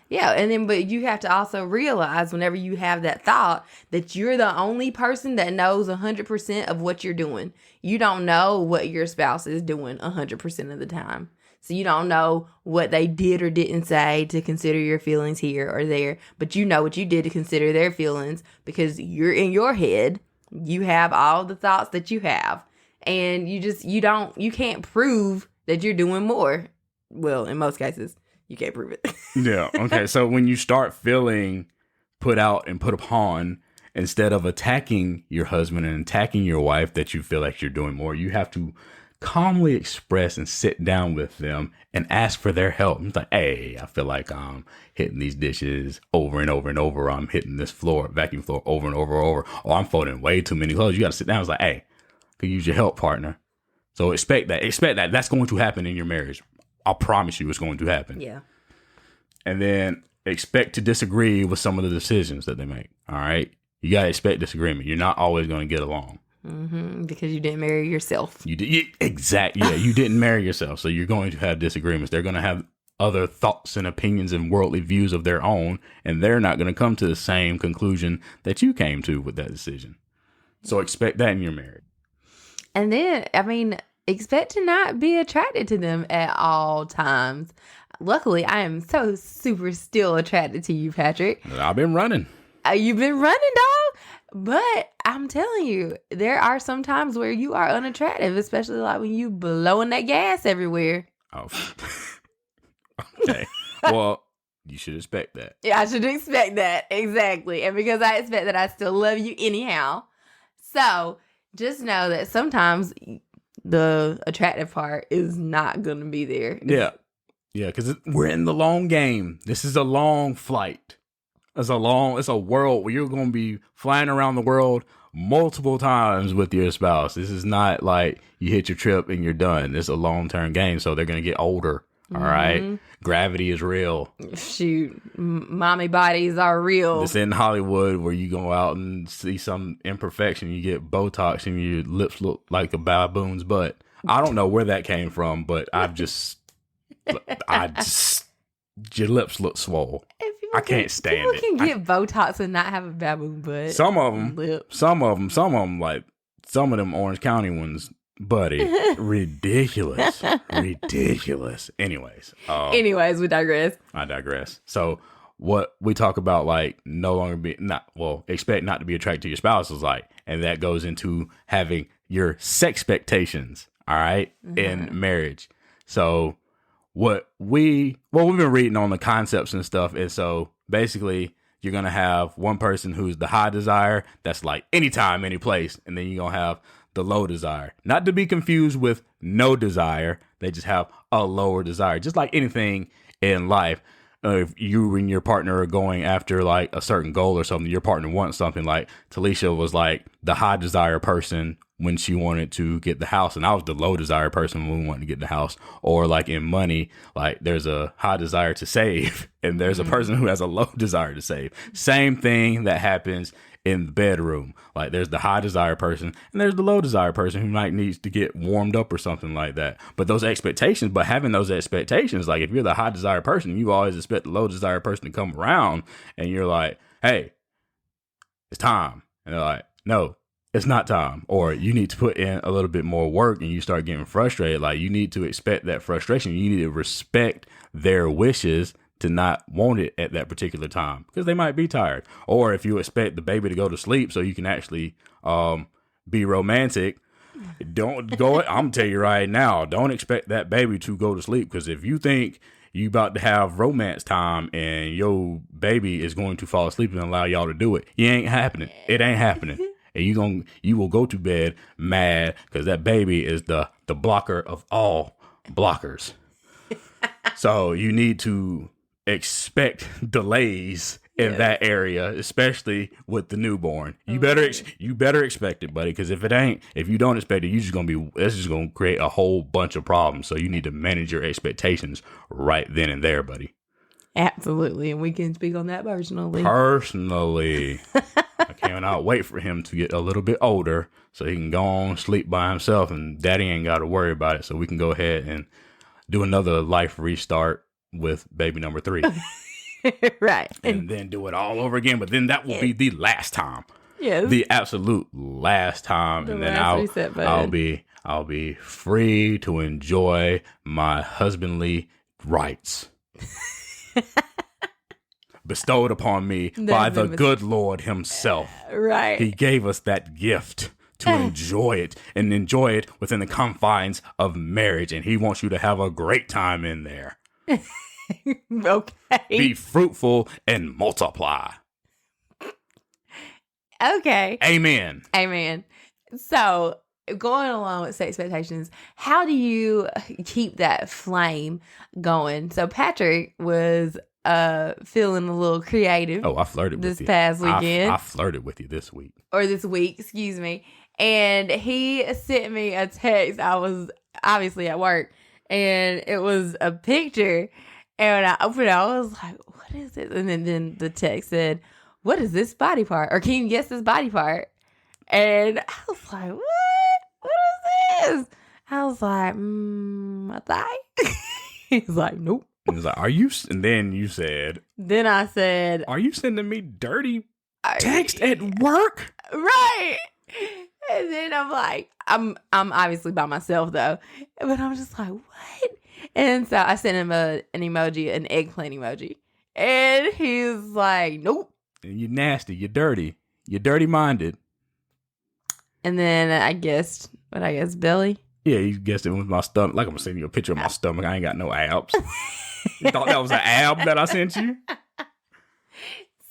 Yeah, and then but you have to also realize whenever you have that thought that you're the only person that knows 100% of what you're doing. You don't know what your spouse is doing 100% of the time. So you don't know what they did or didn't say to consider your feelings here or there, but you know what you did to consider their feelings, because you're in your head. You have all the thoughts that you have, and you can't prove that you're doing more. Well, in most cases. You can't prove it. Yeah. Okay. So when you start feeling put out and put upon, instead of attacking your husband and attacking your wife that you feel like you're doing more, you have to calmly express and sit down with them and ask for their help. It's like, hey, I feel like I'm hitting these dishes over and over and over. I'm hitting this vacuum floor over and over and over. Or I'm folding way too many clothes. You got to sit down. It's like, hey, could use your help, partner. So expect that. Expect that. That's going to happen in your marriage. I promise you it's going to happen. Yeah. And then expect to disagree with some of the decisions that they make. All right. You got to expect disagreement. You're not always going to get along. Because you didn't marry yourself. Exactly. Yeah. You didn't marry yourself. So you're going to have disagreements. They're going to have other thoughts and opinions and worldly views of their own. And they're not going to come to the same conclusion that you came to with that decision. So expect that in your marriage. And then, expect to not be attracted to them at all times. Luckily, I am so super still attracted to you, Patrick. I've been running. You've been running, dog. But I'm telling you, there are some times where you are unattractive, especially like when you blowing that gas everywhere. Oh, okay. Well, you should expect that. Yeah, I should expect that. Exactly. And because I expect that, I still love you anyhow. So just know that sometimes the attractive part is not going to be there. Yeah. Yeah, because we're in the long game. This is a long flight. It's a world where you're going to be flying around the world multiple times with your spouse. This is not like you hit your trip and you're done. It's a long-term game, so they're going to get older. All right? Gravity is real. Shoot, mommy bodies are real. It's in Hollywood where you go out and see some imperfection. You get Botox and your lips look like a baboon's butt. I don't know where that came from, but I've just I just, your lips look swole. I can't stand it. People can get Botox and not have a baboon butt. Some of them, lips. some of them, like some of them Orange County ones, buddy, ridiculous. Anyways, we digress. I digress. So what we talk about, like expect not to be attracted to your spouse is like, and that goes into having your sexpectations, all right, in marriage. So we've been reading on the concepts and stuff, and so basically you're gonna have one person who's the high desire, that's like anytime, any place, and then you're gonna have the low desire, not to be confused with no desire. They just have a lower desire, just like anything in life. If you and your partner are going after like a certain goal or something, your partner wants something. Like Talisha was like the high desire person when she wanted to get the house, and I was the low desire person when we wanted to get the house. Or like in money, like there's a high desire to save and there's a person who has a low desire to save. Same thing that happens in the bedroom. Like there's the high desire person and there's the low desire person who might needs to get warmed up or something like that. But having those expectations, like if you're the high desire person, you always expect the low desire person to come around and you're like, hey, it's time. And they're like, no, it's not time. Or you need to put in a little bit more work, and you start getting frustrated. Like you need to expect that frustration. You need to respect their wishes to not want it at that particular time because they might be tired. Or if you expect the baby to go to sleep so you can actually be romantic, don't go. I'm gonna tell you right now, don't expect that baby to go to sleep, because if you think you about to have romance time and your baby is going to fall asleep and allow y'all to do it, it ain't happening. It ain't happening. And you will go to bed mad because that baby is the blocker of all blockers. So you need to expect delays in that area, especially with the newborn. You better expect it, buddy, because if you don't expect it, it's just gonna create a whole bunch of problems. So you need to manage your expectations right then and there, buddy. Absolutely, and we can speak on that personally. I cannot wait for him to get a little bit older so he can go on sleep by himself and daddy ain't got to worry about it, so we can go ahead and do another life restart with baby number 3. Right. And then do it all over again, but then that will be the last time. Yes. The absolute last time. And then I'll be free to enjoy my husbandly rights bestowed upon me by the good Lord himself. Right. He gave us that gift to enjoy it, and enjoy it within the confines of marriage. And he wants you to have a great time in there. Okay. Be fruitful and multiply. Okay. Amen. So, going along with sex expectations, how do you keep that flame going? So, Patrick was feeling a little creative. Oh, I flirted with you this past weekend. I flirted with you this week. Or this week, excuse me. And he sent me a text. I was obviously at work, and it was a picture. And when I opened it, I was like, what is this? And then the text said, what is this body part? Or can you guess this body part? And I was like, what? What is this? I was like, a thigh? He's like, nope. And he's like, are you? And then you said. Then I said, are you sending me dirty text at work? Right. And then I'm like, I'm obviously by myself though. But I'm just like, what? And so I sent him an emoji, an eggplant emoji. And he's like, nope. You're nasty. You're dirty. You're dirty-minded. And then I guessed belly. Yeah, you guessed it with my stomach. Like I'm sending you a picture of my stomach. I ain't got no abs. You thought that was an ab that I sent you?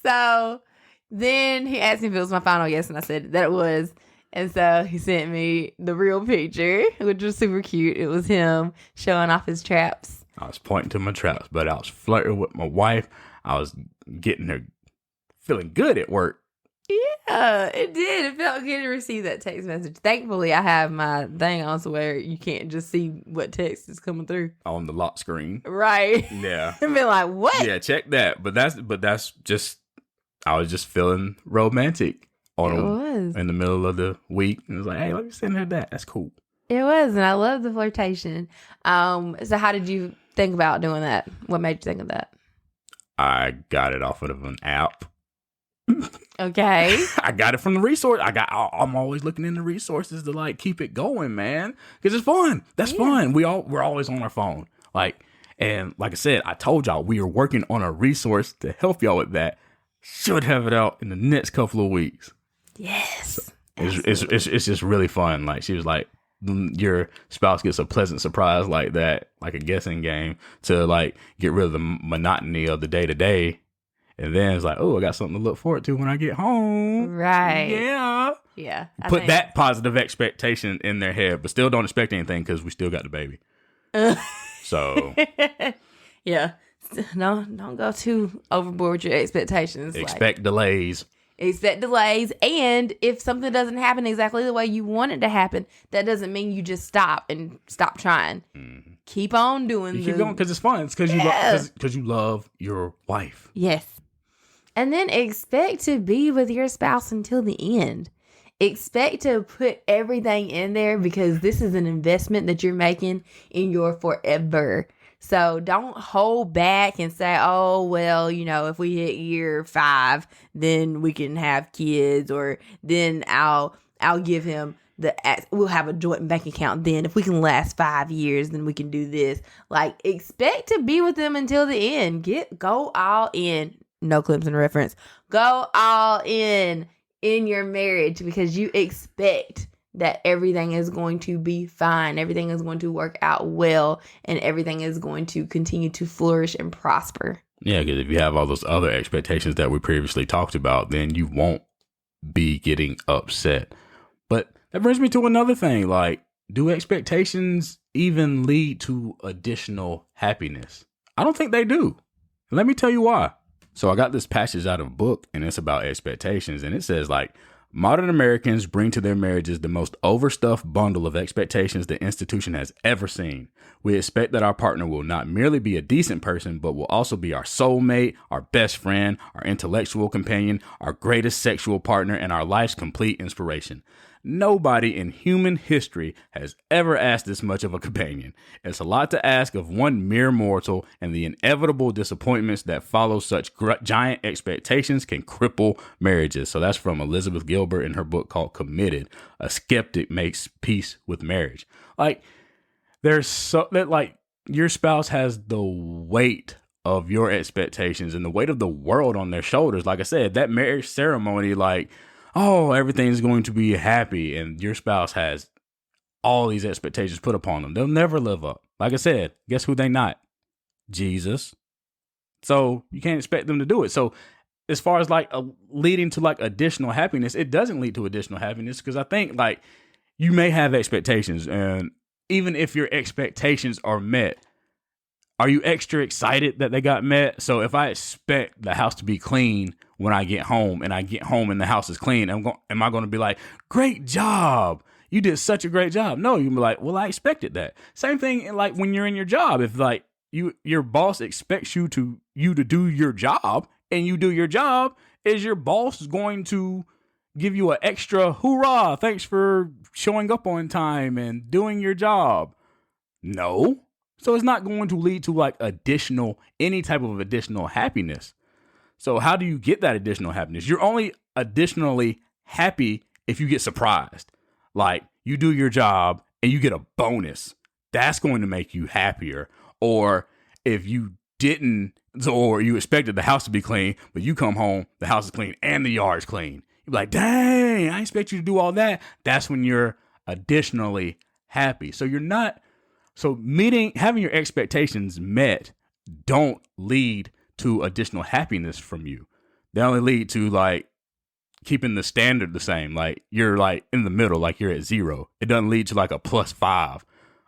So then he asked me if it was my final guess, and I said that it was. And so he sent me the real picture, which was super cute. It was him showing off his traps. I was pointing to my traps, but I was flirting with my wife. I was getting her feeling good at work. Yeah, it did. It felt good to receive that text message. Thankfully, I have my thing on so where you can't just see what text is coming through on the lock screen. Right. Yeah. And be like, what? Yeah, check that. But that's just, I was just feeling romantic in the middle of the week. And it was like, hey, let me send her that. That's cool. It was, and I love the flirtation. So how did you think about doing that? What made you think of that? I got it off of an app. Okay. I got it from the resource. I'm always looking into resources to like keep it going, man, because it's fun. That's fun. We're always on our phone. And like I said, I told y'all we are working on a resource to help y'all with that. Should have it out in the next couple of weeks. Yes. So it's just really fun. Like she was like, your spouse gets a pleasant surprise like that, like a guessing game to like get rid of the monotony of the day to day. And then it's like, oh, I got something to look forward to when I get home. Right. Yeah. Yeah. Put that positive expectation in their head, but still don't expect anything because we still got the baby. So. Yeah. No, don't go too overboard with your expectations. Expect delays. Expect delays. And if something doesn't happen exactly the way you want it to happen, that doesn't mean you just stop trying. Mm-hmm. Keep on doing keep going because it's fun. It's because you love your wife. Yes. And then expect to be with your spouse until the end. Expect to put everything in there because this is an investment that you're making in your forever. So don't hold back and say, oh, well, if we hit year 5, then we can have kids, or then I'll give him we'll have a joint bank account. Then if we can last 5 years, then we can do this. Like, expect to be with them until the end. Go all in. No Clemson reference. Go all in your marriage because you expect that everything is going to be fine. Everything is going to work out well, and everything is going to continue to flourish and prosper. Yeah, because if you have all those other expectations that we previously talked about, then you won't be getting upset. But that brings me to another thing. Like, do expectations even lead to additional happiness? I don't think they do. Let me tell you why. So I got this passage out of a book, and it's about expectations. And it says, like, modern Americans bring to their marriages the most overstuffed bundle of expectations the institution has ever seen. We expect that our partner will not merely be a decent person, but will also be our soulmate, our best friend, our intellectual companion, our greatest sexual partner, and our life's complete inspiration. Nobody in human history has ever asked this much of a companion. It's a lot to ask of one mere mortal, and the inevitable disappointments that follow such giant expectations can cripple marriages. So that's from Elizabeth Gilbert in her book called Committed. A Skeptic Makes Peace with Marriage. Like, there's so that like your spouse has the weight of your expectations and the weight of the world on their shoulders. Like I said, that marriage ceremony, like, oh, everything's going to be happy, and your spouse has all these expectations put upon them. They'll never live up. Like I said, guess who they not? Jesus. So you can't expect them to do it. So as far as like leading to like additional happiness, it doesn't lead to additional happiness because I think like you may have expectations, and even if your expectations are met, are you extra excited that they got met? So if I expect the house to be clean when I get home, and I get home and the house is clean, am I going to be like, great job, you did such a great job? No, you'll be like, well, I expected that. Same thing like when you're in your job. If like your boss expects you to do your job, and you do your job, is your boss going to give you an extra hoorah, thanks for showing up on time and doing your job? No. So it's not going to lead to like any type of additional happiness. So how do you get that additional happiness? You're only additionally happy if you get surprised. Like you do your job and you get a bonus. That's going to make you happier. Or if you didn't, or you expected the house to be clean, but you come home, the house is clean and the yard's clean. You're like, dang, I expect you to do all that. That's when you're additionally happy. So having your expectations met don't lead to additional happiness from you. They only lead to like keeping the standard the same. Like you're like in the middle, like you're at 0. It doesn't lead to like a +5.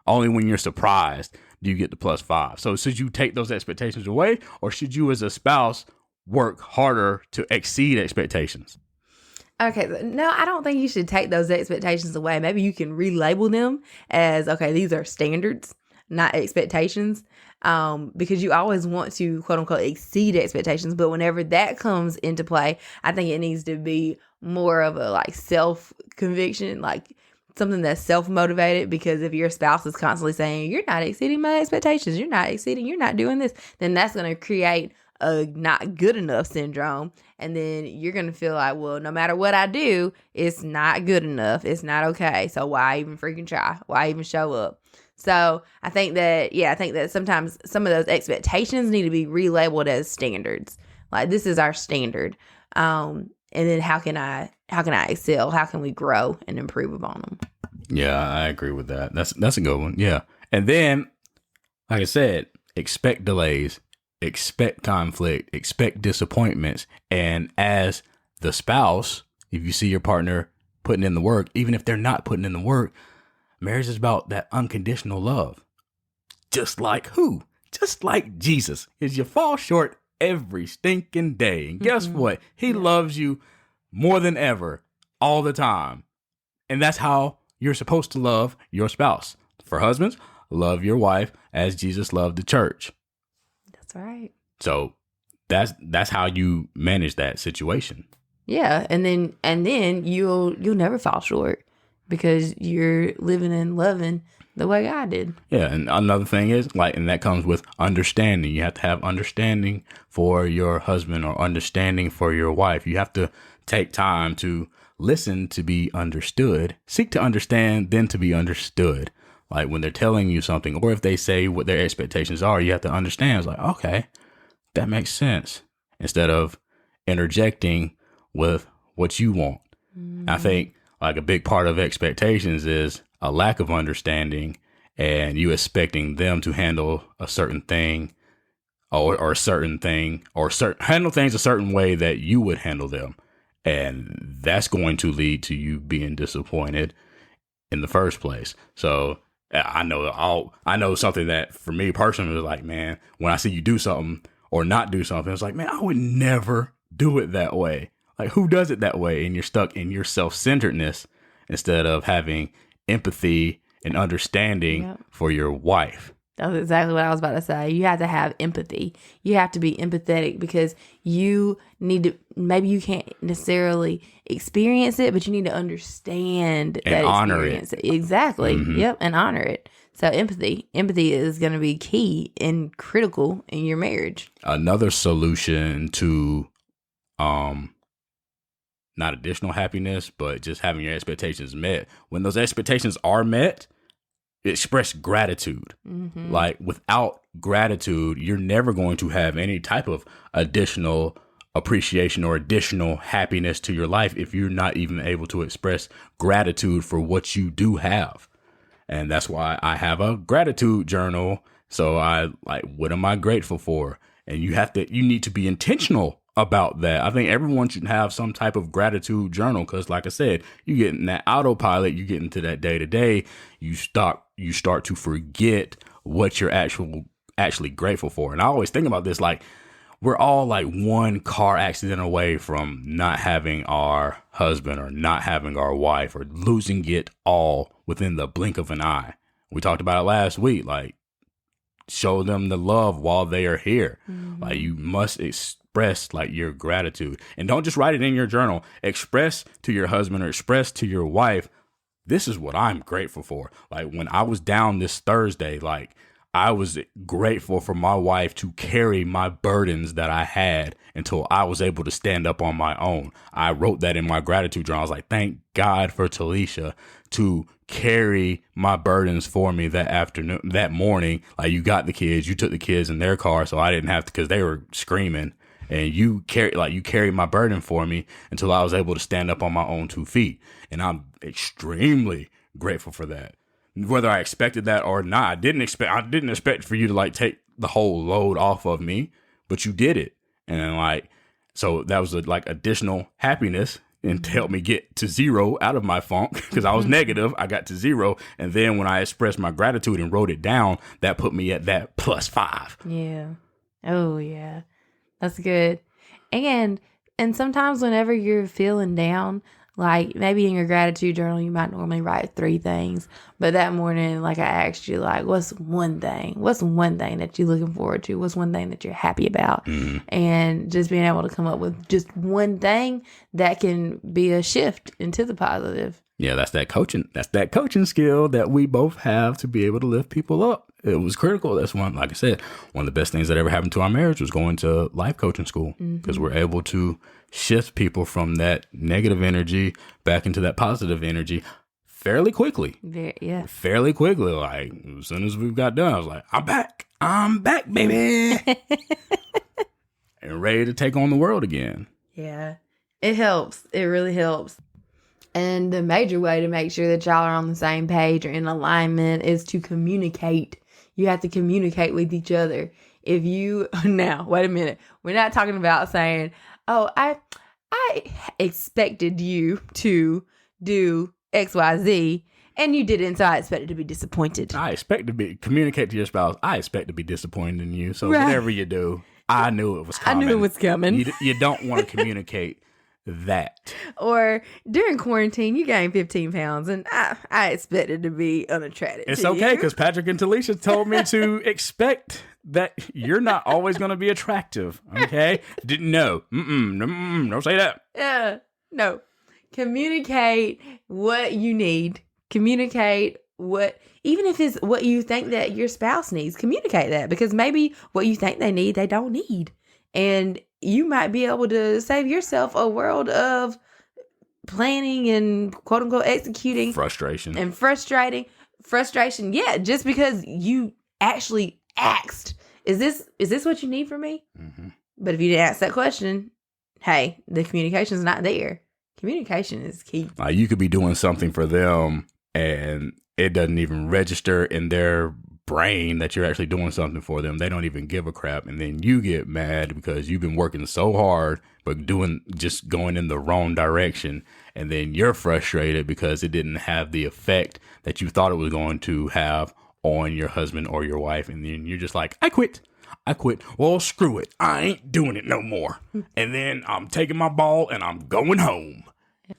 Only when you're surprised do you get the +5. So should you take those expectations away, or should you as a spouse work harder to exceed expectations? Okay, no, I don't think you should take those expectations away. Maybe you can relabel them as, okay, these are standards, not expectations, because you always want to, quote unquote, exceed expectations. But whenever that comes into play, I think it needs to be more of a like self-conviction, like something that's self-motivated, because if your spouse is constantly saying, you're not exceeding my expectations, you're not doing this, then that's going to create a not good enough syndrome. And then you're going to feel like, well, no matter what I do, it's not good enough. It's not okay. So why even freaking try? Why even show up? So I think that sometimes some of those expectations need to be relabeled as standards. Like, this is our standard. And then how can I excel? How can we grow and improve upon them? Yeah, I agree with that. That's a good one. Yeah. And then, like I said, expect delays, expect conflict, expect disappointments. And as the spouse, if you see your partner putting in the work, even if they're not putting in the work, marriage is about that unconditional love. Just like who? Just like Jesus. Is you fall short every stinking day. And guess what? He loves you more than ever, all the time. And that's how you're supposed to love your spouse. For husbands, love your wife as Jesus loved the church. That's right. So that's how you manage that situation. Yeah, and then you'll never fall short because you're living and loving the way God did. Yeah, and another thing is, and that comes with understanding. You have to have understanding for your husband or understanding for your wife. You have to take time to listen to be understood, seek to understand, then to be understood. Like when they're telling you something, or if they say what their expectations are, you have to understand. It's like, okay, that makes sense. Instead of interjecting with what you want. I think a big part of expectations is a lack of understanding and you expecting them to handle a certain thing or a certain thing or handle things a certain way that you would handle them. And that's going to lead to you being disappointed in the first place. So I know something that for me personally is like, man, when I see you do something or not do something, it's like, man, I would never do it that way. Like, who does it that way? And you're stuck in your self-centeredness instead of having empathy and understanding for your wife. That's exactly what I was about to say. You have to have empathy. You have to be empathetic because you need to, maybe you can't necessarily experience it, but you need to understand and that honor experience. it. Exactly. Yep. And honor it. So empathy is going to be key and critical in your marriage. Another solution to, not additional happiness, but just having your expectations met. When those expectations are met, express gratitude. Like without gratitude, you're never going to have any type of additional appreciation or additional happiness to your life if you're not even able to express gratitude for what you do have. And that's why I have a gratitude journal. So what am I grateful for? And you need to be intentional about that. I think everyone should have some type of gratitude journal because, like I said, you get in that autopilot, you get into that day to day, you start to forget what you're actually grateful for. And I always think about this, like we're all like one car accident away from not having our husband or not having our wife or losing it all within the blink of an eye. We talked about it last week, like show them the love while they are here. Like you must express like your gratitude, and don't just write it in your journal. Express to your husband or express to your wife, this is what I'm grateful for. Like when I was down this Thursday, like I was grateful for my wife to carry my burdens that I had until I was able to stand up on my own. I wrote that in my gratitude journal. I was like, thank God for Talisha to carry my burdens for me that morning. Like you took the kids in their car, so I didn't have to, because they were screaming. And you carried my burden for me until I was able to stand up on my own 2 feet. And I'm extremely grateful for that. Whether I expected that or not, I didn't expect for you to like take the whole load off of me, but you did it. And so that was additional happiness and to help me get to zero out of my funk, because I was negative. I got to zero. And then when I expressed my gratitude and wrote it down, that put me at that +5. Yeah. Oh yeah. That's good. And sometimes whenever you're feeling down, like maybe in your gratitude journal, you might normally write 3 things. But that morning, like I asked you, like, what's one thing? What's one thing that you're looking forward to? What's one thing that you're happy about? And just being able to come up with just one thing that can be a shift into the positive. Yeah, that's that coaching. That's that coaching skill that we both have to be able to lift people up. It was critical. That's one, like I said, one of the best things that ever happened to our marriage was going to life coaching school, because we're able to shift people from that negative energy back into that positive energy fairly quickly. Fairly quickly. Like, as soon as we got done, I was like, I'm back, baby. And ready to take on the world again. Yeah, it helps. It really helps. And the major way to make sure that y'all are on the same page or in alignment is to communicate. You have to communicate with each other. If you, now, wait a minute. We're not talking about saying, oh, I expected you to do X, Y, Z, and you didn't, so I expected to be disappointed. Communicate to your spouse, I expect to be disappointed in you. So whatever you do, I knew it was coming. I knew it was coming. You don't want to communicate that. Or during quarantine, you gained 15 pounds, and I expected to be unattractive. It's okay, because Patrick and Talisha told me to expect that you're not always going to be attractive. Okay? Didn't know. Don't say that. No. Communicate what you need. Communicate what, even if it's what you think that your spouse needs, communicate that, because maybe what you think they need, they don't need. And you might be able to save yourself a world of planning and quote unquote executing frustration and frustration. Yeah. Just because you actually asked, is this what you need from me? Mm-hmm. But if you didn't ask that question, hey, the communication's not there. Communication is key. You could be doing something for them and it doesn't even register in their brain that you're actually doing something for them. They don't even give a crap. And then you get mad because you've been working so hard, but just going in the wrong direction. And then you're frustrated because it didn't have the effect that you thought it was going to have on your husband or your wife. And then you're just like, I quit. Well, screw it. I ain't doing it no more. And then I'm taking my ball and I'm going home.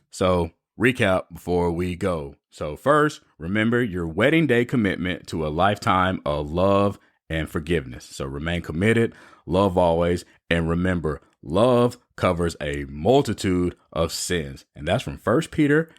So recap before we go. So first, remember your wedding day commitment to a lifetime of love and forgiveness. So remain committed, love always, and remember, love covers a multitude of sins. And that's from 1 Peter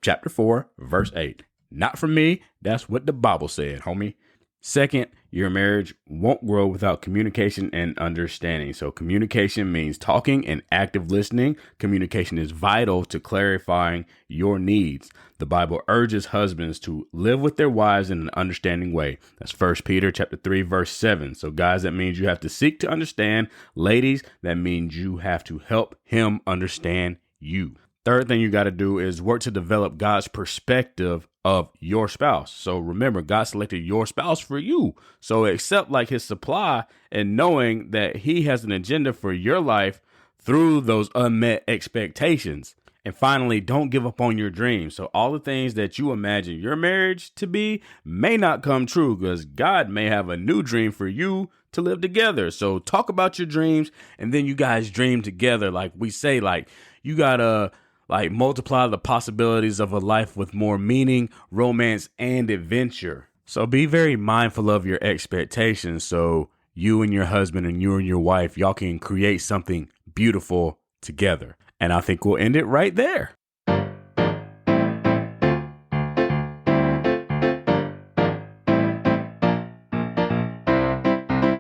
chapter 4, verse 8. Not from me. That's what the Bible said, homie. Second, your marriage won't grow without communication and understanding. So communication means talking and active listening. Communication is vital to clarifying your needs. The Bible urges husbands to live with their wives in an understanding way. That's 1 Peter chapter 3, verse 7. So guys, that means you have to seek to understand. Ladies, that means you have to help him understand you. Third thing you got to do is work to develop God's perspective of your spouse. So remember, God selected your spouse for you. So accept like his supply and knowing that he has an agenda for your life through those unmet expectations. And finally, don't give up on your dreams. So all the things that you imagine your marriage to be may not come true, because God may have a new dream for you to live together. So talk about your dreams, and then you guys dream together. Like we say, like you gotta multiply the possibilities of a life with more meaning, romance, and adventure. So be very mindful of your expectations, so you and your husband and you and your wife, y'all can create something beautiful together. And I think we'll end it right there.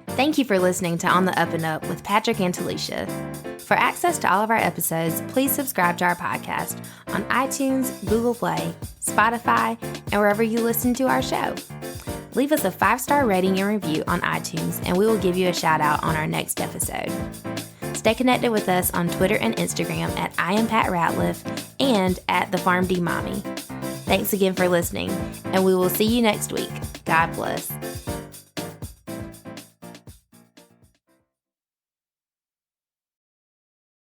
Thank you for listening to On the Up and Up with Patrick and Talisha. For access to all of our episodes, please subscribe to our podcast on iTunes, Google Play, Spotify, and wherever you listen to our show. Leave us a 5-star rating and review on iTunes, and we will give you a shout out on our next episode. Stay connected with us on Twitter and Instagram at I am Pat Ratliff and at the Farm D Mommy. Thanks again for listening, and we will see you next week. God bless.